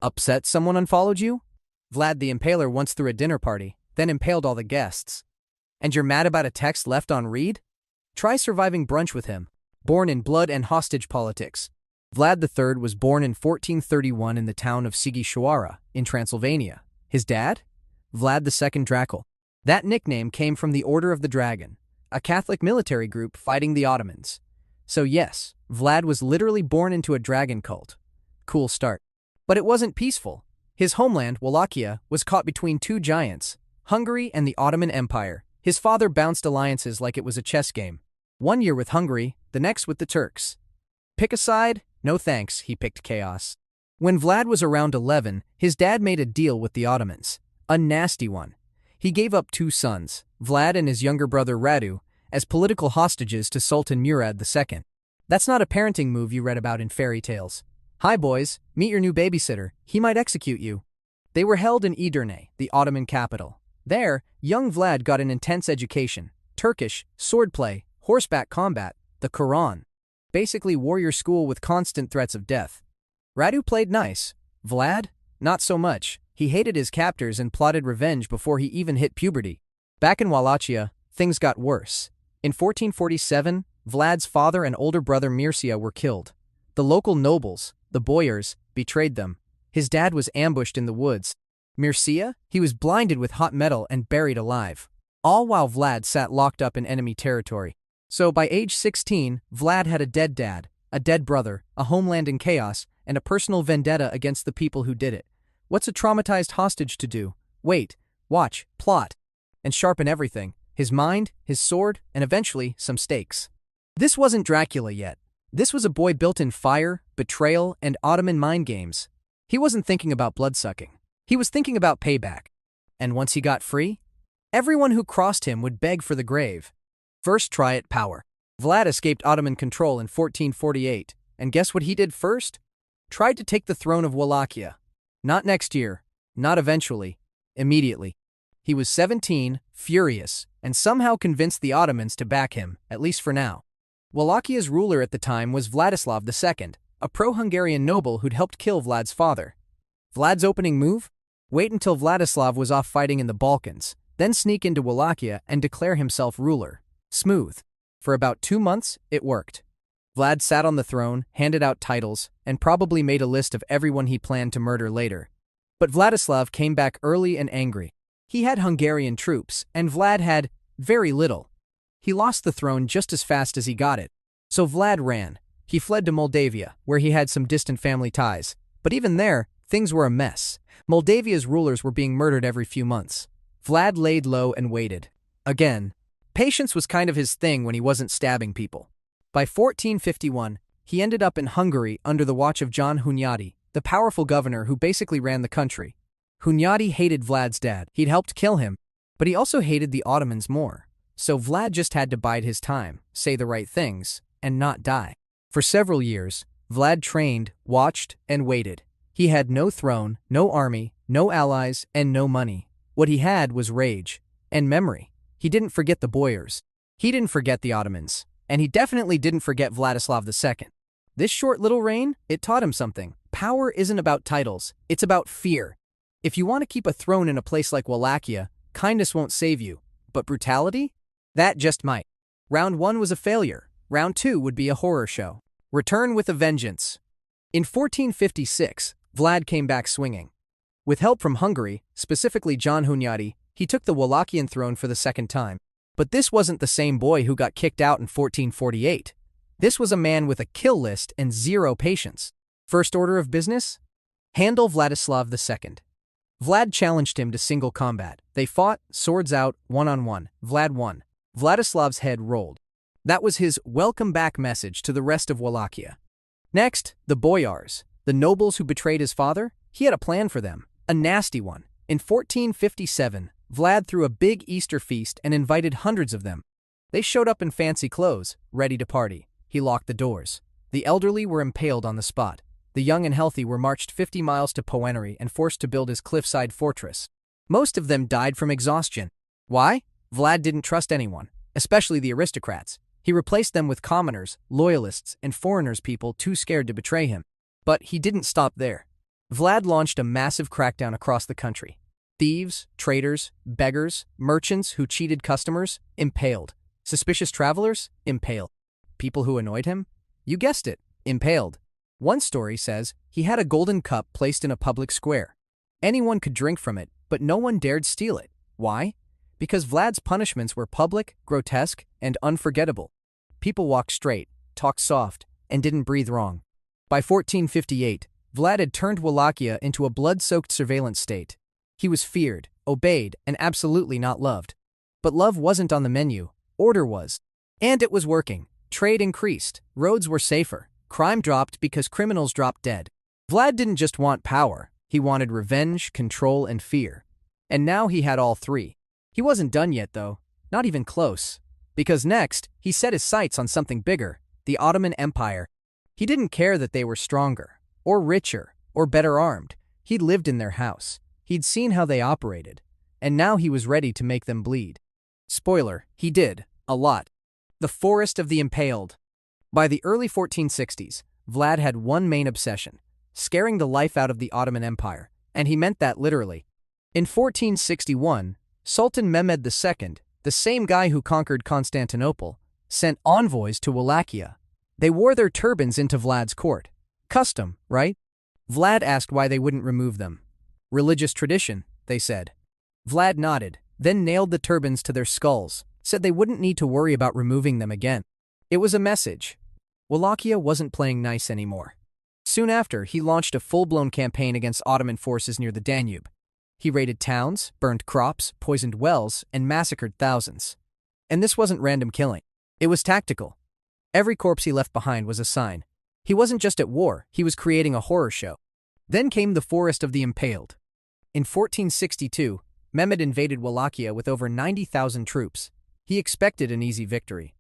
Upset someone unfollowed you? Vlad the Impaler once threw a dinner party, then impaled all the guests. And you're mad about a text left on read? Try surviving brunch with him. Born in blood and hostage politics. Vlad III was born in 1431 in the town of Sighisoara, in Transylvania. His dad? Vlad II Dracula. That nickname came from the Order of the Dragon, a Catholic military group fighting the Ottomans. So yes, Vlad was literally born into a dragon cult. Cool start. But it wasn't peaceful. His homeland, Wallachia, was caught between two giants, Hungary and the Ottoman Empire. His father bounced alliances like it was a chess game. 1 year with Hungary, the next with the Turks. Pick a side? No thanks, he picked chaos. When Vlad was around 11, his dad made a deal with the Ottomans. A nasty one. He gave up 2 sons, Vlad and his younger brother Radu, as political hostages to Sultan Murad II. That's not a parenting move you read about in fairy tales. Hi boys, meet your new babysitter, he might execute you. They were held in Edirne, the Ottoman capital. There, young Vlad got an intense education, Turkish, swordplay, horseback combat, the Quran. Basically warrior school with constant threats of death. Radu played nice. Vlad? Not so much. He hated his captors and plotted revenge before he even hit puberty. Back in Wallachia, things got worse. In 1447, Vlad's father and older brother Mircea were killed. The local nobles, the boyars, betrayed them. His dad was ambushed in the woods. Mircea? He was blinded with hot metal and buried alive. All while Vlad sat locked up in enemy territory. So by age 16, Vlad had a dead dad, a dead brother, a homeland in chaos, and a personal vendetta against the people who did it. What's a traumatized hostage to do? Wait, watch, plot, and sharpen everything. His mind, his sword, and eventually, some stakes. This wasn't Dracula yet. This was a boy built in fire, betrayal, and Ottoman mind games. He wasn't thinking about bloodsucking. He was thinking about payback. And once he got free, everyone who crossed him would beg for the grave. First try at power. Vlad escaped Ottoman control in 1448, and guess what he did first? Tried to take the throne of Wallachia. Not next year, not eventually, immediately. He was 17, furious, and somehow convinced the Ottomans to back him, at least for now. Wallachia's ruler at the time was Vladislav II, a pro-Hungarian noble who'd helped kill Vlad's father. Vlad's opening move? Wait until Vladislav was off fighting in the Balkans, then sneak into Wallachia and declare himself ruler. Smooth. For about 2 months, it worked. Vlad sat on the throne, handed out titles, and probably made a list of everyone he planned to murder later. But Vladislav came back early and angry. He had Hungarian troops, and Vlad had very little. He lost the throne just as fast as he got it. So Vlad ran. He fled to Moldavia, where he had some distant family ties. But even there, things were a mess. Moldavia's rulers were being murdered every few months. Vlad laid low and waited. Again, patience was kind of his thing when he wasn't stabbing people. By 1451, he ended up in Hungary under the watch of John Hunyadi, the powerful governor who basically ran the country. Hunyadi hated Vlad's dad. He'd helped kill him, but he also hated the Ottomans more. So Vlad just had to bide his time, say the right things, and not die. For several years, Vlad trained, watched, and waited. He had no throne, no army, no allies, and no money. What he had was rage and memory. He didn't forget the boyars. He didn't forget the Ottomans. And he definitely didn't forget Vladislav II. This short little reign, it taught him something. Power isn't about titles, it's about fear. If you want to keep a throne in a place like Wallachia, kindness won't save you. But brutality? That just might. Round 1 was a failure. Round 2 would be a horror show. Return with a vengeance. In 1456, Vlad came back swinging. With help from Hungary, specifically John Hunyadi, he took the Wallachian throne for the second time. But this wasn't the same boy who got kicked out in 1448. This was a man with a kill list and zero patience. First order of business? Handle Vladislav II. Vlad challenged him to single combat. They fought, swords out, one-on-one. Vlad won. Vladislav's head rolled. That was his welcome back message to the rest of Wallachia. Next, the boyars, the nobles who betrayed his father. He had a plan for them, a nasty one. In 1457, Vlad threw a big Easter feast and invited hundreds of them. They showed up in fancy clothes, ready to party. He locked the doors. The elderly were impaled on the spot. The young and healthy were marched 50 miles to Poenary and forced to build his cliffside fortress. Most of them died from exhaustion. Why? Vlad didn't trust anyone, especially the aristocrats. He replaced them with commoners, loyalists, and foreigners, people too scared to betray him. But he didn't stop there. Vlad launched a massive crackdown across the country. Thieves, traitors, beggars, merchants who cheated customers, impaled. Suspicious travelers, impaled. People who annoyed him? You guessed it, impaled. One story says he had a golden cup placed in a public square. Anyone could drink from it, but no one dared steal it. Why? Because Vlad's punishments were public, grotesque, and unforgettable. People walked straight, talked soft, and didn't breathe wrong. By 1458, Vlad had turned Wallachia into a blood-soaked surveillance state. He was feared, obeyed, and absolutely not loved. But love wasn't on the menu, order was. And it was working. Trade increased, roads were safer, crime dropped because criminals dropped dead. Vlad didn't just want power, he wanted revenge, control, and fear. And now he had all three. He wasn't done yet, though, not even close. Because next, he set his sights on something bigger, the Ottoman Empire. He didn't care that they were stronger, or richer, or better armed. He'd lived in their house. He'd seen how they operated. And now he was ready to make them bleed. Spoiler, he did, a lot. The Forest of the Impaled. By the early 1460s, Vlad had one main obsession, scaring the life out of the Ottoman Empire, and he meant that literally. In 1461, Sultan Mehmed II, the same guy who conquered Constantinople, sent envoys to Wallachia. They wore their turbans into Vlad's court. Custom, right? Vlad asked why they wouldn't remove them. Religious tradition, they said. Vlad nodded, then nailed the turbans to their skulls, said they wouldn't need to worry about removing them again. It was a message. Wallachia wasn't playing nice anymore. Soon after, he launched a full-blown campaign against Ottoman forces near the Danube. He raided towns, burned crops, poisoned wells, and massacred thousands. And this wasn't random killing. It was tactical. Every corpse he left behind was a sign. He wasn't just at war, he was creating a horror show. Then came the Forest of the Impaled. In 1462, Mehmed invaded Wallachia with over 90,000 troops. He expected an easy victory.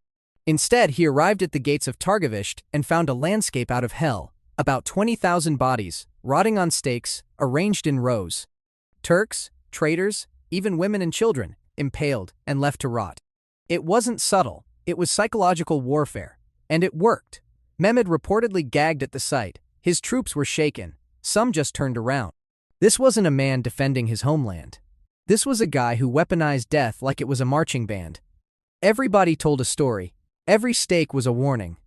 Instead, he arrived at the gates of Targovishte and found a landscape out of hell, about 20,000 bodies, rotting on stakes, arranged in rows. Turks, traitors, even women and children, impaled and left to rot. It wasn't subtle, it was psychological warfare. And it worked. Mehmed reportedly gagged at the sight. His troops were shaken. Some just turned around. This wasn't a man defending his homeland. This was a guy who weaponized death like it was a marching band. Everybody told a story. Every stake was a warning.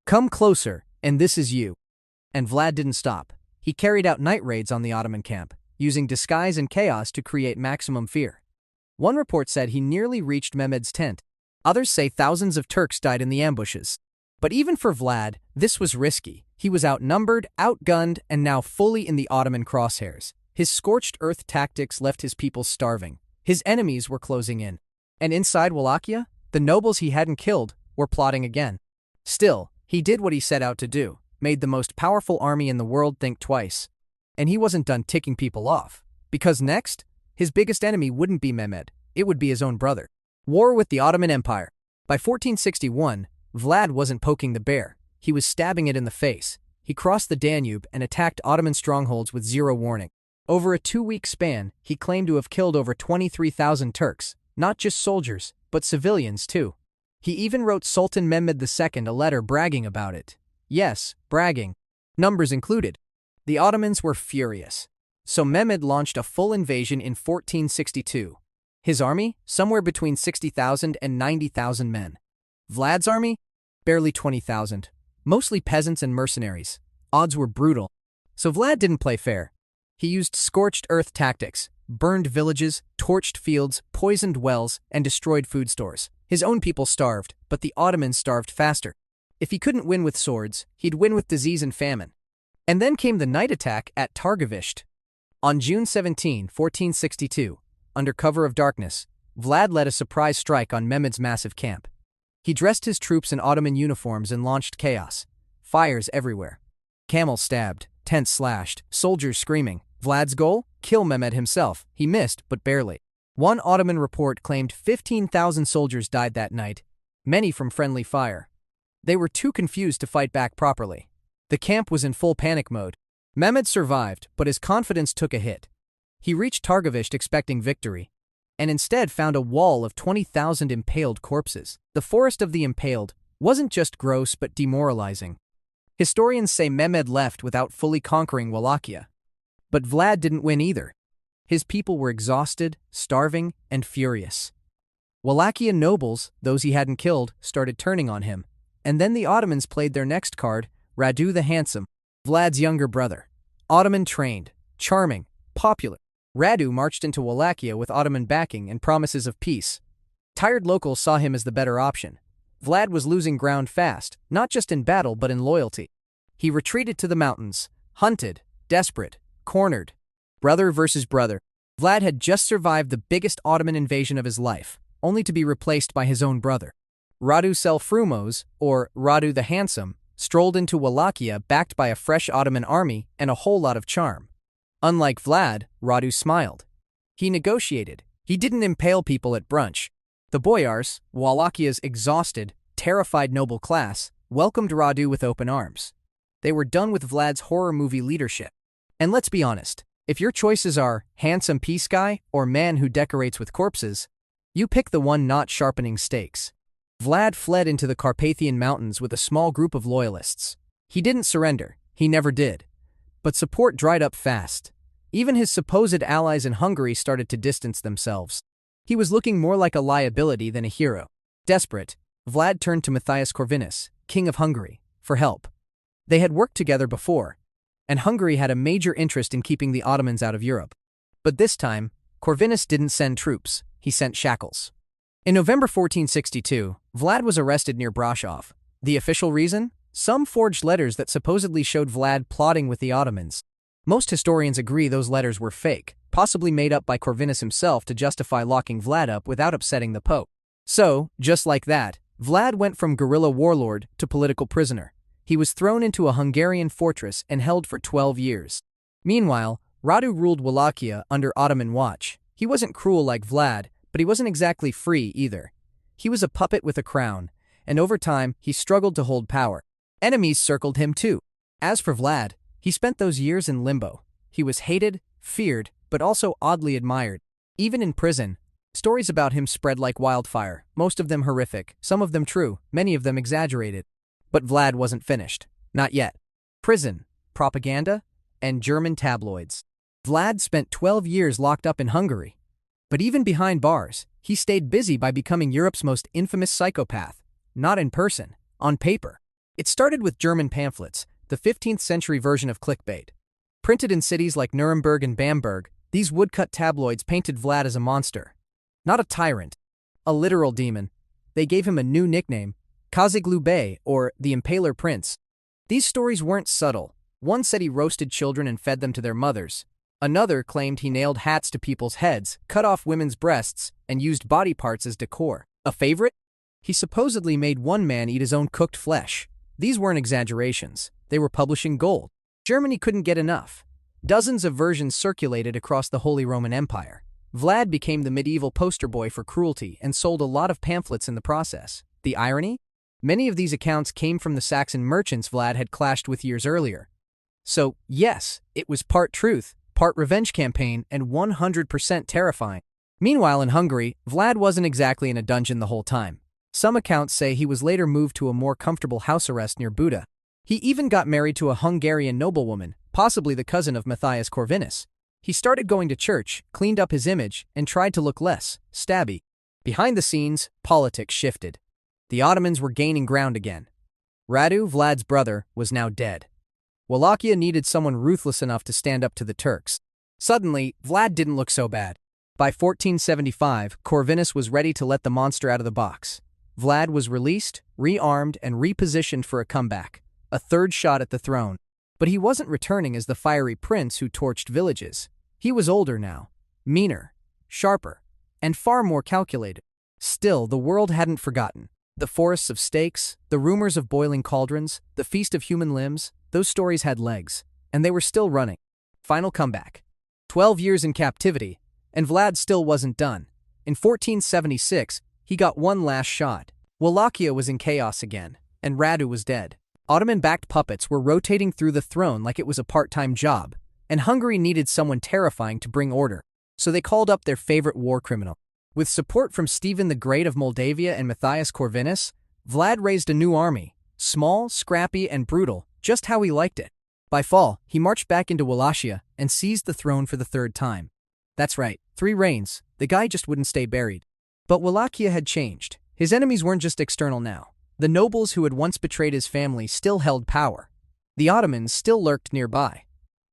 Come closer, and this is you. And Vlad didn't stop. He carried out night raids on the Ottoman camp, using disguise and chaos to create maximum fear. One report said he nearly reached Mehmed's tent. Others say thousands of Turks died in the ambushes. But even for Vlad, this was risky. He was outnumbered, outgunned, and now fully in the Ottoman crosshairs. His scorched earth tactics left his people starving. His enemies were closing in. And inside Wallachia, the nobles he hadn't killed were plotting again. Still, he did what he set out to do, made the most powerful army in the world think twice. And he wasn't done ticking people off. Because next, his biggest enemy wouldn't be Mehmed, it would be his own brother. War with the Ottoman Empire. By 1461, Vlad wasn't poking the bear, he was stabbing it in the face. He crossed the Danube and attacked Ottoman strongholds with zero warning. Over a 2-week span, he claimed to have killed over 23,000 Turks, not just soldiers, but civilians too. He even wrote Sultan Mehmed II a letter bragging about it. Yes, bragging. Numbers included. The Ottomans were furious. So Mehmed launched a full invasion in 1462. His army? Somewhere between 60,000 and 90,000 men. Vlad's army? Barely 20,000. Mostly peasants and mercenaries. Odds were brutal. So Vlad didn't play fair. He used scorched earth tactics, burned villages, torched fields, poisoned wells, and destroyed food stores. His own people starved, but the Ottomans starved faster. If he couldn't win with swords, he'd win with disease and famine. And then came the night attack at Targovishte. On June 17, 1462, under cover of darkness, Vlad led a surprise strike on Mehmed's massive camp. He dressed his troops in Ottoman uniforms and launched chaos. Fires everywhere. Camels stabbed, tents slashed, soldiers screaming. Vlad's goal? Kill Mehmed himself. He missed, but barely. One Ottoman report claimed 15,000 soldiers died that night, many from friendly fire. They were too confused to fight back properly. The camp was in full panic mode. Mehmed survived, but his confidence took a hit. He reached Targovishte expecting victory, and instead found a wall of 20,000 impaled corpses. The Forest of the Impaled wasn't just gross but demoralizing. Historians say Mehmed left without fully conquering Wallachia. But Vlad didn't win either. His people were exhausted, starving, and furious. Wallachian nobles, those he hadn't killed, started turning on him. And then the Ottomans played their next card, Radu the Handsome, Vlad's younger brother. Ottoman trained, charming, popular. Radu marched into Wallachia with Ottoman backing and promises of peace. Tired locals saw him as the better option. Vlad was losing ground fast, not just in battle but in loyalty. He retreated to the mountains, hunted, desperate, cornered. Brother versus brother. Vlad had just survived the biggest Ottoman invasion of his life, only to be replaced by his own brother. Radu Selfrumos, or Radu the Handsome, strolled into Wallachia backed by a fresh Ottoman army and a whole lot of charm. Unlike Vlad, Radu smiled. He negotiated. He didn't impale people at brunch. The boyars, Wallachia's exhausted, terrified noble class, welcomed Radu with open arms. They were done with Vlad's horror movie leadership. And let's be honest, if your choices are handsome peace guy or man who decorates with corpses, you pick the one not sharpening stakes. Vlad fled into the Carpathian Mountains with a small group of loyalists. He didn't surrender, he never did. But support dried up fast. Even his supposed allies in Hungary started to distance themselves. He was looking more like a liability than a hero. Desperate, Vlad turned to Matthias Corvinus, king of Hungary, for help. They had worked together before, and Hungary had a major interest in keeping the Ottomans out of Europe. But this time, Corvinus didn't send troops, he sent shackles. In November 1462, Vlad was arrested near Brasov. The official reason? Some forged letters that supposedly showed Vlad plotting with the Ottomans. Most historians agree those letters were fake, possibly made up by Corvinus himself to justify locking Vlad up without upsetting the Pope. So, just like that, Vlad went from guerrilla warlord to political prisoner. He was thrown into a Hungarian fortress and held for 12 years. Meanwhile, Radu ruled Wallachia under Ottoman watch. He wasn't cruel like Vlad, but he wasn't exactly free either. He was a puppet with a crown, and over time, he struggled to hold power. Enemies circled him too. As for Vlad, he spent those years in limbo. He was hated, feared, but also oddly admired. Even in prison, stories about him spread like wildfire, most of them horrific, some of them true, many of them exaggerated. But Vlad wasn't finished. Not yet. Prison, propaganda, and German tabloids. Vlad spent 12 years locked up in Hungary. But even behind bars, he stayed busy by becoming Europe's most infamous psychopath. Not in person, on paper. It started with German pamphlets, the 15th century version of clickbait. Printed in cities like Nuremberg and Bamberg, these woodcut tabloids painted Vlad as a monster. Not a tyrant, a literal demon. They gave him a new nickname, Kaziglu Bey, or the Impaler Prince. These stories weren't subtle. One said he roasted children and fed them to their mothers. Another claimed he nailed hats to people's heads, cut off women's breasts, and used body parts as decor. A favorite? He supposedly made one man eat his own cooked flesh. These weren't exaggerations. They were publishing gold. Germany couldn't get enough. Dozens of versions circulated across the Holy Roman Empire. Vlad became the medieval poster boy for cruelty and sold a lot of pamphlets in the process. The irony? Many of these accounts came from the Saxon merchants Vlad had clashed with years earlier. So, yes, it was part truth, part revenge campaign, and 100% terrifying. Meanwhile in Hungary, Vlad wasn't exactly in a dungeon the whole time. Some accounts say he was later moved to a more comfortable house arrest near Buda. He even got married to a Hungarian noblewoman, possibly the cousin of Matthias Corvinus. He started going to church, cleaned up his image, and tried to look less stabby. Behind the scenes, politics shifted. The Ottomans were gaining ground again. Radu, Vlad's brother, was now dead. Wallachia needed someone ruthless enough to stand up to the Turks. Suddenly, Vlad didn't look so bad. By 1475, Corvinus was ready to let the monster out of the box. Vlad was released, rearmed, and repositioned for a comeback. A third shot at the throne. But he wasn't returning as the fiery prince who torched villages. He was older now, meaner, sharper, and far more calculated. Still, the world hadn't forgotten. The forests of stakes, the rumors of boiling cauldrons, the feast of human limbs, those stories had legs, and they were still running. Final comeback. 12 years in captivity, and Vlad still wasn't done. In 1476, he got one last shot. Wallachia was in chaos again, and Radu was dead. Ottoman-backed puppets were rotating through the throne like it was a part-time job, and Hungary needed someone terrifying to bring order. So they called up their favorite war criminal. With support from Stephen the Great of Moldavia and Matthias Corvinus, Vlad raised a new army, small, scrappy, and brutal, just how he liked it. By fall, he marched back into Wallachia and seized the throne for the third time. That's right, 3 reigns. The guy just wouldn't stay buried. But Wallachia had changed. His enemies weren't just external now. The nobles who had once betrayed his family still held power. The Ottomans still lurked nearby.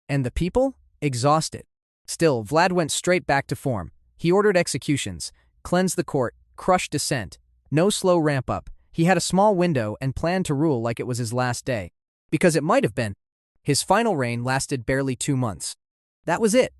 And the people? Exhausted. Still, Vlad went straight back to form. He ordered executions, cleansed the court, crushed dissent. No slow ramp-up. He had a small window and planned to rule like it was his last day. Because it might have been. His final reign lasted barely 2 months. That was it.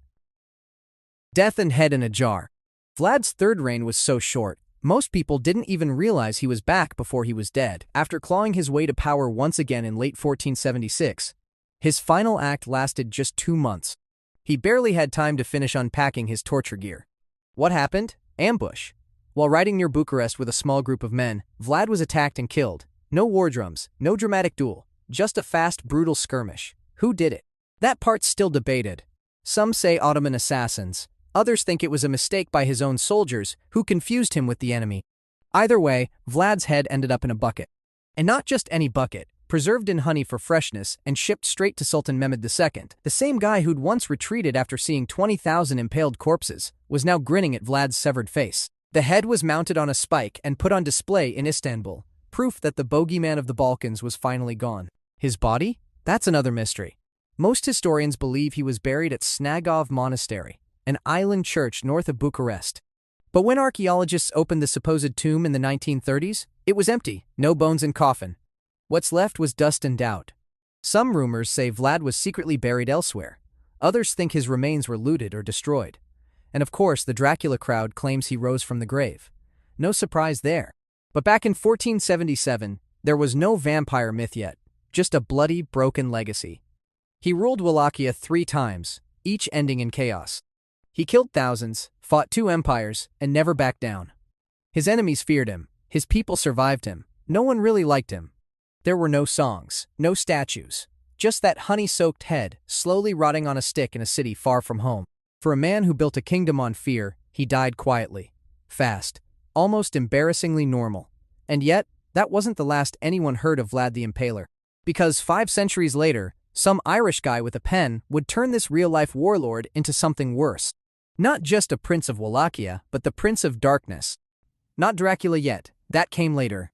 Death and head in a jar. Vlad's third reign was so short, most people didn't even realize he was back before he was dead. After clawing his way to power once again in late 1476, his final act lasted just 2 months. He barely had time to finish unpacking his torture gear. What happened? Ambush. While riding near Bucharest with a small group of men, Vlad was attacked and killed. No war drums, no dramatic duel, just a fast, brutal skirmish. Who did it? That part's still debated. Some say Ottoman assassins. Others think it was a mistake by his own soldiers, who confused him with the enemy. Either way, Vlad's head ended up in a bucket. And not just any bucket, preserved in honey for freshness and shipped straight to Sultan Mehmed II. The same guy who'd once retreated after seeing 20,000 impaled corpses was now grinning at Vlad's severed face. The head was mounted on a spike and put on display in Istanbul, proof that the bogeyman of the Balkans was finally gone. His body? That's another mystery. Most historians believe he was buried at Snagov Monastery, an island church north of Bucharest. But when archaeologists opened the supposed tomb in the 1930s, it was empty, no bones and coffin. What's left was dust and doubt. Some rumors say Vlad was secretly buried elsewhere. Others think his remains were looted or destroyed. And of course, the Dracula crowd claims he rose from the grave. No surprise there. But back in 1477, there was no vampire myth yet, just a bloody, broken legacy. He ruled Wallachia 3 times, each ending in chaos. He killed thousands, fought 2 empires, and never backed down. His enemies feared him. His people survived him. No one really liked him. There were no songs, no statues, just that honey-soaked head slowly rotting on a stick in a city far from home. For a man who built a kingdom on fear, he died quietly, fast, almost embarrassingly normal. And yet, that wasn't the last anyone heard of Vlad the Impaler. Because 5 centuries later, some Irish guy with a pen would turn this real-life warlord into something worse. Not just a prince of Wallachia, but the Prince of Darkness. Not Dracula yet, that came later.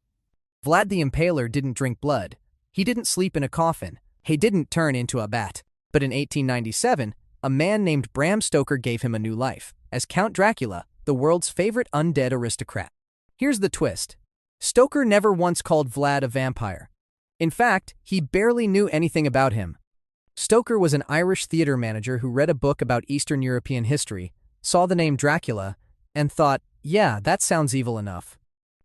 Vlad the Impaler didn't drink blood. He didn't sleep in a coffin. He didn't turn into a bat. But in 1897, a man named Bram Stoker gave him a new life, as Count Dracula, the world's favorite undead aristocrat. Here's the twist. Stoker never once called Vlad a vampire. In fact, he barely knew anything about him. Stoker was an Irish theater manager who read a book about Eastern European history, saw the name Dracula, and thought, yeah, that sounds evil enough.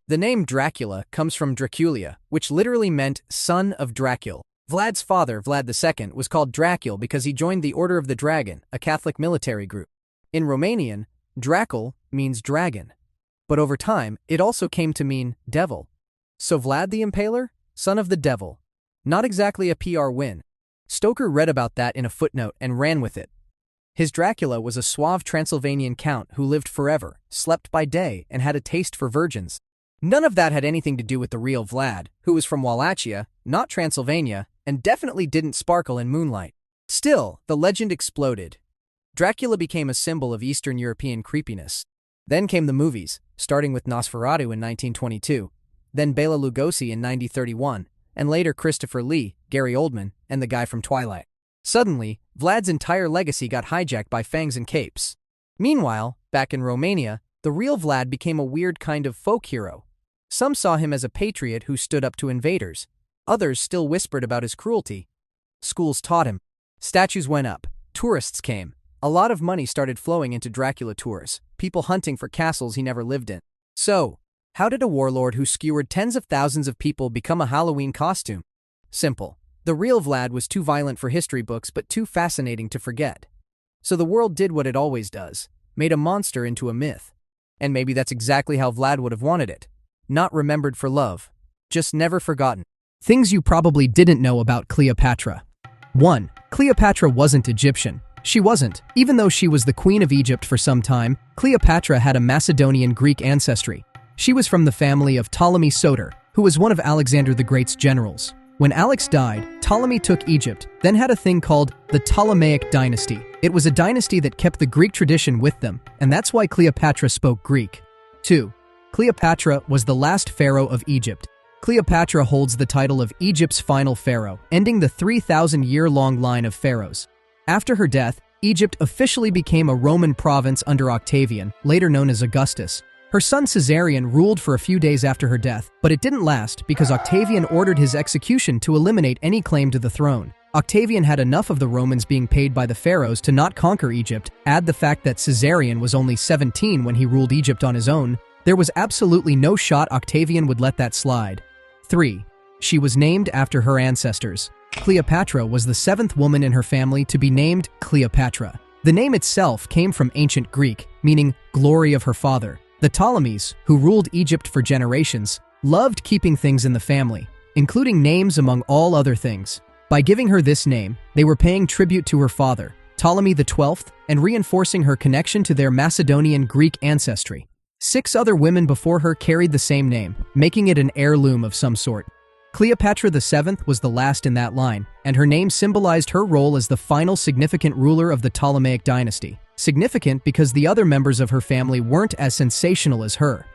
The name Dracula comes from Dracula, which literally meant son of Dracul. Vlad's father, Vlad II, was called Dracul because he joined the Order of the Dragon, a Catholic military group. In Romanian, Dracul means dragon. But over time, it also came to mean devil. So Vlad the Impaler? Son of the devil. Not exactly a PR win. Stoker read about that in a footnote and ran with it. His Dracula was a suave Transylvanian count who lived forever, slept by day, and had a taste for virgins. None of that had anything to do with the real Vlad, who was from Wallachia, not Transylvania, and definitely didn't sparkle in moonlight. Still, the legend exploded. Dracula became a symbol of Eastern European creepiness. Then came the movies, starting with Nosferatu in 1922, then Bela Lugosi in 1931, and later Christopher Lee, Gary Oldman, and the guy from Twilight. Suddenly, Vlad's entire legacy got hijacked by fangs and capes. Meanwhile, back in Romania, the real Vlad became a weird kind of folk hero. Some saw him as a patriot who stood up to invaders. Others still whispered about his cruelty. Schools taught him. Statues went up. Tourists came. A lot of money started flowing into Dracula tours, people hunting for castles he never lived in. So, how did a warlord who skewered tens of thousands of people become a Halloween costume? Simple. The real Vlad was too violent for history books but too fascinating to forget. So the world did what it always does, made a monster into a myth. And maybe that's exactly how Vlad would have wanted it. Not remembered for love, just never forgotten. Things you probably didn't know about Cleopatra. 1. Cleopatra wasn't Egyptian. She wasn't. Even though she was the queen of Egypt for some time, Cleopatra had a Macedonian Greek ancestry. She was from the family of Ptolemy Soter, who was one of Alexander the Great's generals. When Alex died, Ptolemy took Egypt, then had a thing called the Ptolemaic dynasty. It was a dynasty that kept the Greek tradition with them, and that's why Cleopatra spoke Greek. 2. Cleopatra was the last pharaoh of Egypt. Cleopatra holds the title of Egypt's final pharaoh, ending the 3,000-year-long line of pharaohs. After her death, Egypt officially became a Roman province under Octavian, later known as Augustus. Her son Caesarion ruled for a few days after her death, but it didn't last because Octavian ordered his execution to eliminate any claim to the throne. Octavian had enough of the Romans being paid by the pharaohs to not conquer Egypt. Add the fact that Caesarion was only 17 when he ruled Egypt on his own. There was absolutely no shot Octavian would let that slide. 3. She was named after her ancestors. Cleopatra was the 7th woman in her family to be named Cleopatra. The name itself came from ancient Greek, meaning glory of her father. The Ptolemies, who ruled Egypt for generations, loved keeping things in the family, including names among all other things. By giving her this name, they were paying tribute to her father, Ptolemy XII, and reinforcing her connection to their Macedonian Greek ancestry. 6 other women before her carried the same name, making it an heirloom of some sort. Cleopatra VII was the last in that line, and her name symbolized her role as the final significant ruler of the Ptolemaic dynasty. Significant because the other members of her family weren't as sensational as her.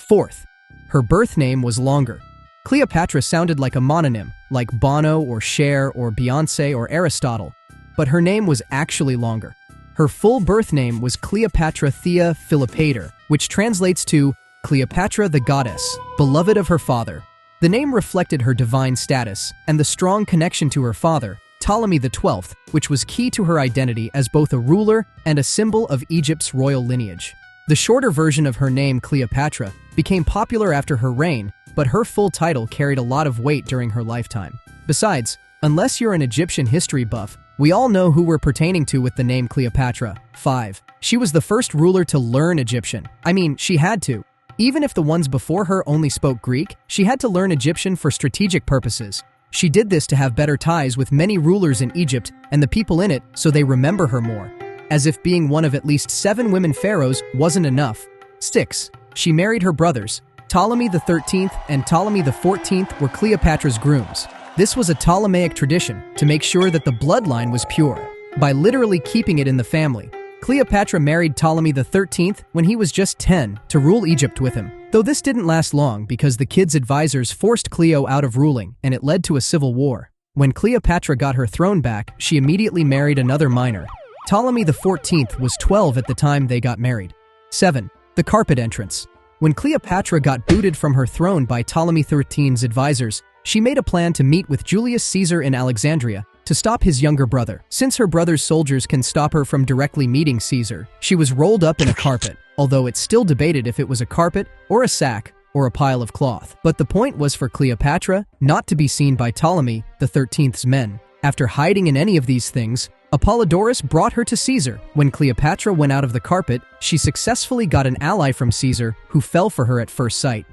4th, her birth name was longer. Cleopatra sounded like a mononym, like Bono or Cher or Beyoncé or Aristotle, but her name was actually longer. Her full birth name was Cleopatra Thea Philopator, which translates to Cleopatra the Goddess, beloved of her father. The name reflected her divine status and the strong connection to her father, Ptolemy XII, which was key to her identity as both a ruler and a symbol of Egypt's royal lineage. The shorter version of her name, Cleopatra, became popular after her reign, but her full title carried a lot of weight during her lifetime. Besides, unless you're an Egyptian history buff, we all know who we're pertaining to with the name Cleopatra. 5. She was the first ruler to learn Egyptian. I mean, she had to. Even if the ones before her only spoke Greek, she had to learn Egyptian for strategic purposes. She did this to have better ties with many rulers in Egypt and the people in it so they remember her more. As if being one of at least 7 women pharaohs wasn't enough. 6. She married her brothers. Ptolemy XIII and Ptolemy XIV were Cleopatra's grooms. This was a Ptolemaic tradition to make sure that the bloodline was pure. By literally keeping it in the family, Cleopatra married Ptolemy XIII when he was just 10 to rule Egypt with him. Though this didn't last long because the kid's advisors forced Cleo out of ruling and it led to a civil war. When Cleopatra got her throne back, she immediately married another minor. Ptolemy XIV was 12 at the time they got married. 7. The carpet entrance. When Cleopatra got booted from her throne by Ptolemy XIII's advisors, she made a plan to meet with Julius Caesar in Alexandria to stop his younger brother. Since her brother's soldiers can stop her from directly meeting Caesar, she was rolled up in a carpet, although it's still debated if it was a carpet or a sack or a pile of cloth. But the point was for Cleopatra not to be seen by Ptolemy XIII's men. After hiding in any of these things, Apollodorus brought her to Caesar. When Cleopatra went out of the carpet, she successfully got an ally from Caesar who fell for her at first sight.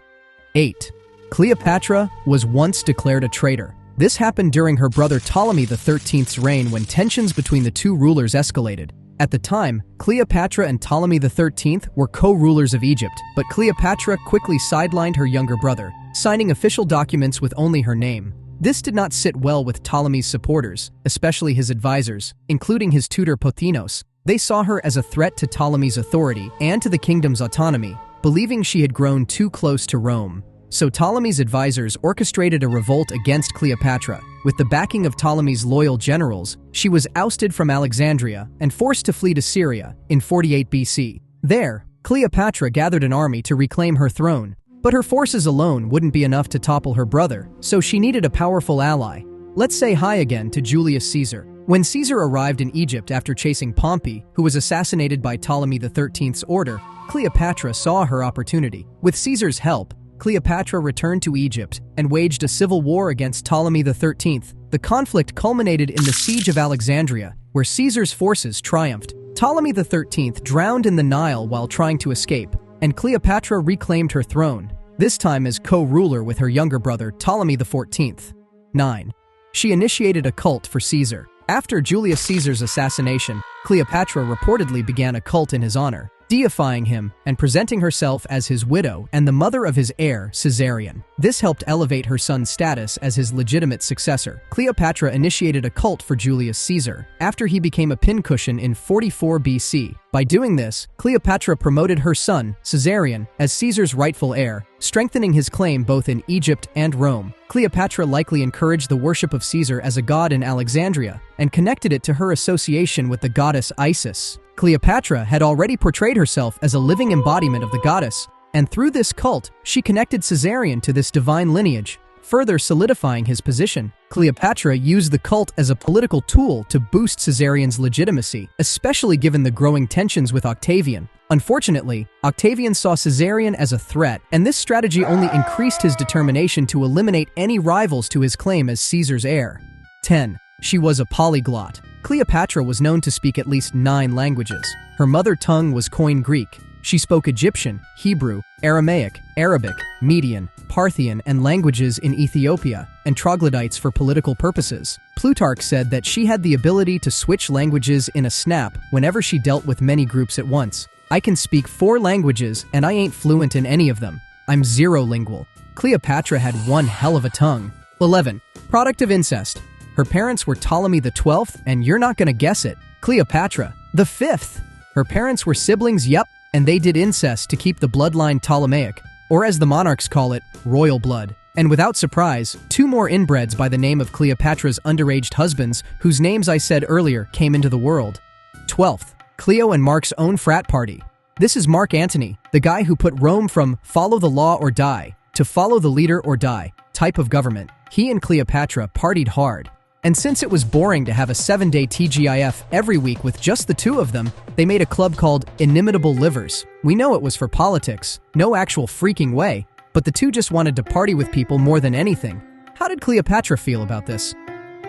8. Cleopatra was once declared a traitor. This happened during her brother Ptolemy XIII's reign when tensions between the two rulers escalated. At the time, Cleopatra and Ptolemy XIII were co-rulers of Egypt, but Cleopatra quickly sidelined her younger brother, signing official documents with only her name. This did not sit well with Ptolemy's supporters, especially his advisors, including his tutor Pothinos. They saw her as a threat to Ptolemy's authority and to the kingdom's autonomy, believing she had grown too close to Rome. So Ptolemy's advisors orchestrated a revolt against Cleopatra. With the backing of Ptolemy's loyal generals, she was ousted from Alexandria and forced to flee to Syria in 48 BC. There, Cleopatra gathered an army to reclaim her throne, but her forces alone wouldn't be enough to topple her brother, so she needed a powerful ally. Let's say hi again to Julius Caesar. When Caesar arrived in Egypt after chasing Pompey, who was assassinated by Ptolemy XIII's order, Cleopatra saw her opportunity. With Caesar's help, Cleopatra returned to Egypt and waged a civil war against Ptolemy XIII. The conflict culminated in the siege of Alexandria, where Caesar's forces triumphed. Ptolemy XIII drowned in the Nile while trying to escape, and Cleopatra reclaimed her throne, this time as co-ruler with her younger brother Ptolemy XIV. 9. She initiated a cult for Caesar. After Julius Caesar's assassination, Cleopatra reportedly began a cult in his honor. deifying him and presenting herself as his widow and the mother of his heir, Caesarion. This helped elevate her son's status as his legitimate successor. Cleopatra initiated a cult for Julius Caesar after he became a pincushion in 44 BC. By doing this, Cleopatra promoted her son, Caesarion, as Caesar's rightful heir, strengthening his claim both in Egypt and Rome. Cleopatra likely encouraged the worship of Caesar as a god in Alexandria and connected it to her association with the goddess Isis. Cleopatra had already portrayed herself as a living embodiment of the goddess, and through this cult, she connected Caesarion to this divine lineage, further solidifying his position. Cleopatra used the cult as a political tool to boost Caesarion's legitimacy, especially given the growing tensions with Octavian. Unfortunately, Octavian saw Caesarion as a threat, and this strategy only increased his determination to eliminate any rivals to his claim as Caesar's heir. 10. She was a polyglot. Cleopatra was known to speak at least 9 languages. Her mother tongue was Koine Greek. She spoke Egyptian, Hebrew, Aramaic, Arabic, Median, Parthian, and languages in Ethiopia, and troglodytes for political purposes. Plutarch said that she had the ability to switch languages in a snap whenever she dealt with many groups at once. I can speak 4 languages, and I ain't fluent in any of them. I'm zero-lingual. Cleopatra had one hell of a tongue. 11. Product of incest. Her parents were Ptolemy the 12th, and you're not gonna guess it, Cleopatra the 5th. Her parents were siblings, yep, and they did incest to keep the bloodline Ptolemaic, or as the monarchs call it, royal blood. And without surprise, 2 more inbreds by the name of Cleopatra's underaged husbands, whose names I said earlier came into the world. 12th, Cleo and Mark's own frat party. This is Mark Antony, the guy who put Rome from follow the law or die to follow the leader or die type of government. He and Cleopatra partied hard. And since it was boring to have a 7-day TGIF every week with just the 2 of them, they made a club called Inimitable Livers. We know it was for politics, no actual freaking way, but the 2 just wanted to party with people more than anything. How did Cleopatra feel about this?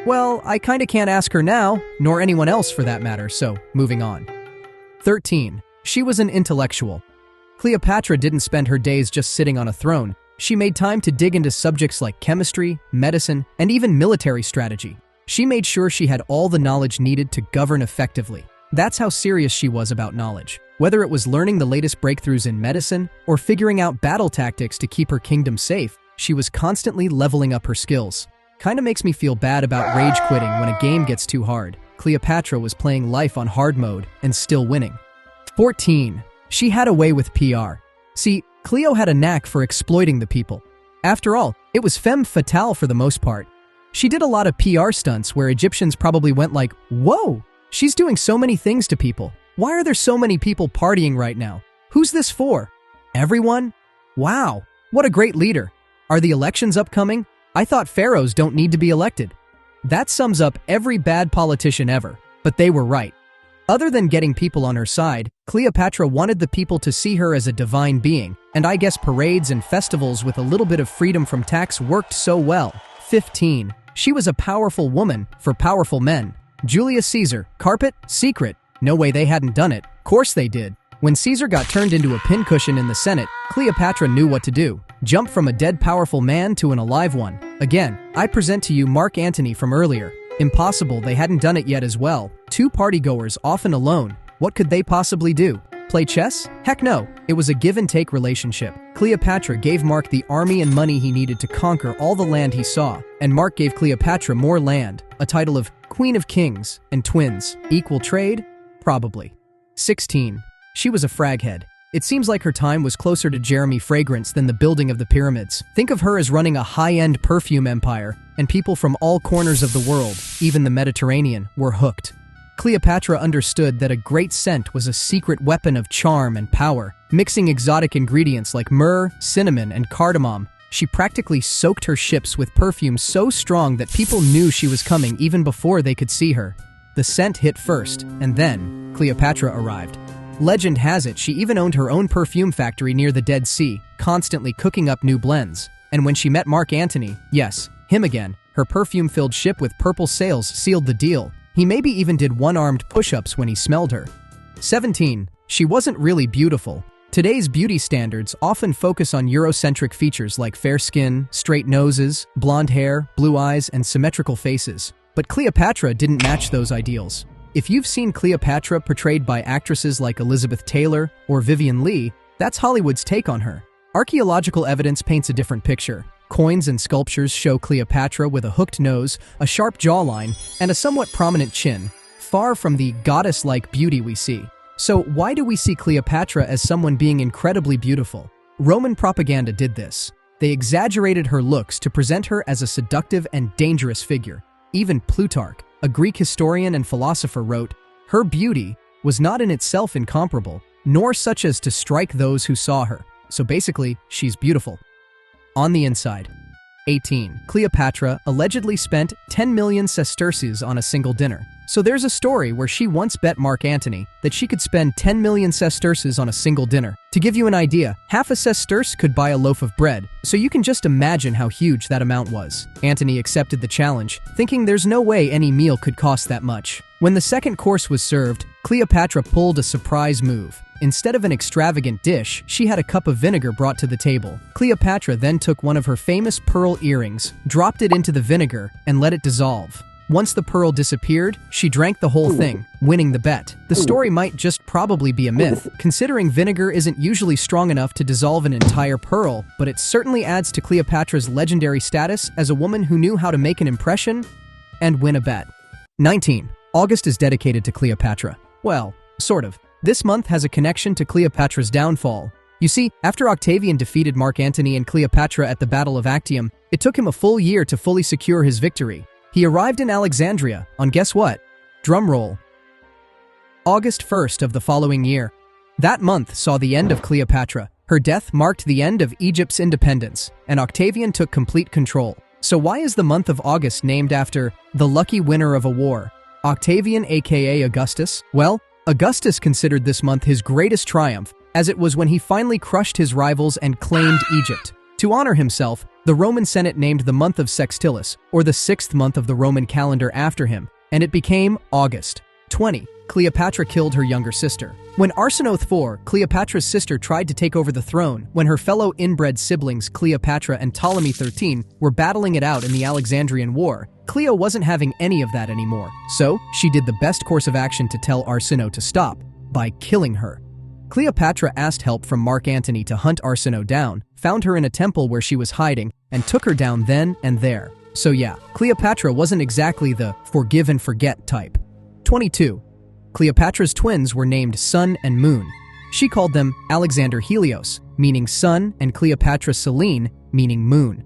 Well, I kinda can't ask her now, nor anyone else for that matter, so moving on. 13. She was an intellectual. Cleopatra didn't spend her days just sitting on a throne. She made time to dig into subjects like chemistry, medicine, and even military strategy. She made sure she had all the knowledge needed to govern effectively. That's how serious she was about knowledge. Whether it was learning the latest breakthroughs in medicine or figuring out battle tactics to keep her kingdom safe, she was constantly leveling up her skills. Kinda makes me feel bad about rage quitting when a game gets too hard. Cleopatra was playing life on hard mode and still winning. 14. She had a way with PR. See, Cleo had a knack for exploiting the people. After all, it was femme fatale for the most part. She did a lot of PR stunts where Egyptians probably went like, whoa, she's doing so many things to people. Why are there so many people partying right now? Who's this for? Everyone? Wow, what a great leader. Are the elections upcoming? I thought pharaohs don't need to be elected. That sums up every bad politician ever, but they were right. Other than getting people on her side, Cleopatra wanted the people to see her as a divine being, and I guess parades and festivals with a little bit of freedom from tax worked so well. 15. She was a powerful woman for powerful men. Julius Caesar, carpet, secret. No way they hadn't done it. Course they did. When Caesar got turned into a pincushion in the Senate, Cleopatra knew what to do. Jump from a dead powerful man to an alive one. Again, I present to you Mark Antony from earlier. Impossible they hadn't done it yet as well. 2 partygoers often alone. What could they possibly do? Play chess? Heck no. It was a give-and-take relationship. Cleopatra gave Mark the army and money he needed to conquer all the land he saw, and Mark gave Cleopatra more land, a title of Queen of Kings, and twins. Equal trade? Probably. 16. She was a fraghead. It seems like her time was closer to Jeremy Fragrance than the building of the pyramids. Think of her as running a high-end perfume empire, and people from all corners of the world, even the Mediterranean, were hooked. Cleopatra understood that a great scent was a secret weapon of charm and power. Mixing exotic ingredients like myrrh, cinnamon, and cardamom, she practically soaked her ships with perfume so strong that people knew she was coming even before they could see her. The scent hit first, and then Cleopatra arrived. Legend has it she even owned her own perfume factory near the Dead Sea, constantly cooking up new blends. And when she met Mark Antony, yes, him again, her perfume-filled ship with purple sails sealed the deal. He maybe even did one-armed push-ups when he smelled her. 17. She wasn't really beautiful. Today's beauty standards often focus on Eurocentric features like fair skin, straight noses, blonde hair, blue eyes, and symmetrical faces. But Cleopatra didn't match those ideals. If you've seen Cleopatra portrayed by actresses like Elizabeth Taylor or Vivian Leigh, that's Hollywood's take on her. Archaeological evidence paints a different picture. Coins and sculptures show Cleopatra with a hooked nose, a sharp jawline, and a somewhat prominent chin, far from the goddess-like beauty we see. So why do we see Cleopatra as someone being incredibly beautiful? Roman propaganda did this. They exaggerated her looks to present her as a seductive and dangerous figure. Even Plutarch, a Greek historian and philosopher, wrote, "Her beauty was not in itself incomparable, nor such as to strike those who saw her." So basically, she's beautiful. On the inside. 18. Cleopatra allegedly spent 10 million sesterces on a single dinner. So there's a story where she once bet Mark Antony that she could spend 10 million sesterces on a single dinner. To give you an idea, half a sesterce could buy a loaf of bread, so you can just imagine how huge that amount was. Antony accepted the challenge, thinking there's no way any meal could cost that much. When the second course was served, Cleopatra pulled a surprise move. Instead of an extravagant dish, she had a cup of vinegar brought to the table. Cleopatra then took one of her famous pearl earrings, dropped it into the vinegar, and let it dissolve. Once the pearl disappeared, she drank the whole thing, winning the bet. The story might just probably be a myth, considering vinegar isn't usually strong enough to dissolve an entire pearl, but it certainly adds to Cleopatra's legendary status as a woman who knew how to make an impression and win a bet. 19. August is dedicated to Cleopatra. Well, sort of. This month has a connection to Cleopatra's downfall. You see, after Octavian defeated Mark Antony and Cleopatra at the Battle of Actium, it took him a full year to fully secure his victory. He arrived in Alexandria on guess what? Drumroll. August 1st of the following year. That month saw the end of Cleopatra. Her death marked the end of Egypt's independence, and Octavian took complete control. So why is the month of August named after the lucky winner of a war, Octavian aka Augustus? Well, Augustus considered this month his greatest triumph, as it was when he finally crushed his rivals and claimed Egypt. To honor himself, the Roman Senate named the month of Sextilis, or the 6th month of the Roman calendar, after him, and it became August. 20. Cleopatra killed her younger sister. When Arsinoe IV, Cleopatra's sister, tried to take over the throne, when her fellow inbred siblings Cleopatra and Ptolemy XIII were battling it out in the Alexandrian War, Cleo wasn't having any of that anymore. So, she did the best course of action to tell Arsinoe to stop, by killing her. Cleopatra asked help from Mark Antony to hunt Arsinoe down, found her in a temple where she was hiding, and took her down then and there. So yeah, Cleopatra wasn't exactly the forgive and forget type. 22. Cleopatra's twins were named Sun and Moon. She called them Alexander Helios, meaning sun, and Cleopatra Selene, meaning moon.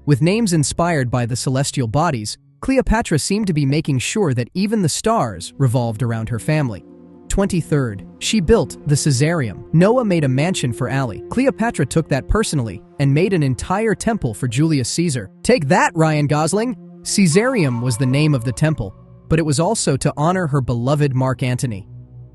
With names inspired by the celestial bodies, Cleopatra seemed to be making sure that even the stars revolved around her family. 23rd. She built the Caesareum. Noah made a mansion for Ali. Cleopatra took that personally and made an entire temple for Julius Caesar. Take that, Ryan Gosling! Caesareum was the name of the temple, but it was also to honor her beloved Mark Antony.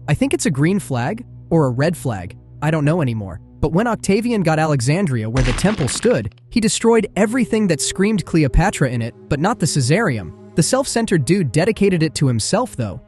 I think it's a green flag or a red flag. I don't know anymore. But when Octavian got Alexandria where the temple stood, he destroyed everything that screamed Cleopatra in it, but not the Caesareum. The self-centered dude dedicated it to himself, though.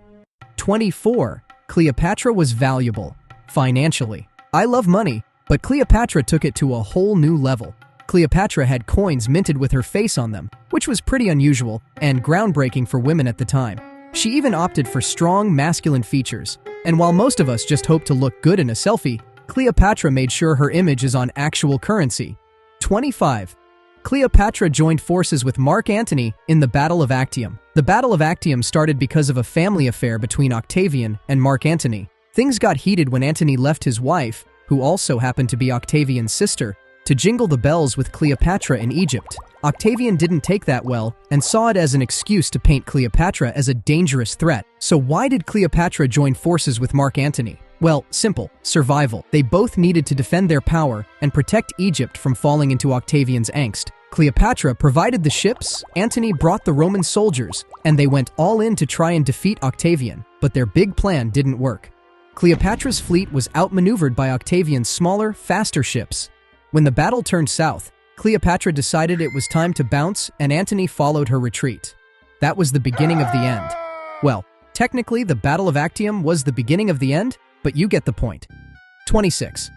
24. Cleopatra was valuable, financially. I love money, but Cleopatra took it to a whole new level. Cleopatra had coins minted with her face on them, which was pretty unusual and groundbreaking for women at the time. She even opted for strong masculine features, and while most of us just hope to look good in a selfie, Cleopatra made sure her image is on actual currency. 25. Cleopatra joined forces with Mark Antony in the Battle of Actium. The Battle of Actium started because of a family affair between Octavian and Mark Antony. Things got heated when Antony left his wife, who also happened to be Octavian's sister, to jingle the bells with Cleopatra in Egypt. Octavian didn't take that well and saw it as an excuse to paint Cleopatra as a dangerous threat. So why did Cleopatra join forces with Mark Antony? Well, simple. Survival. They both needed to defend their power and protect Egypt from falling into Octavian's angst. Cleopatra provided the ships, Antony brought the Roman soldiers, and they went all in to try and defeat Octavian, but their big plan didn't work. Cleopatra's fleet was outmaneuvered by Octavian's smaller, faster ships. When the battle turned south, Cleopatra decided it was time to bounce, and Antony followed her retreat. That was the beginning of the end. Well, technically the Battle of Actium was the beginning of the end, but you get the point. 26.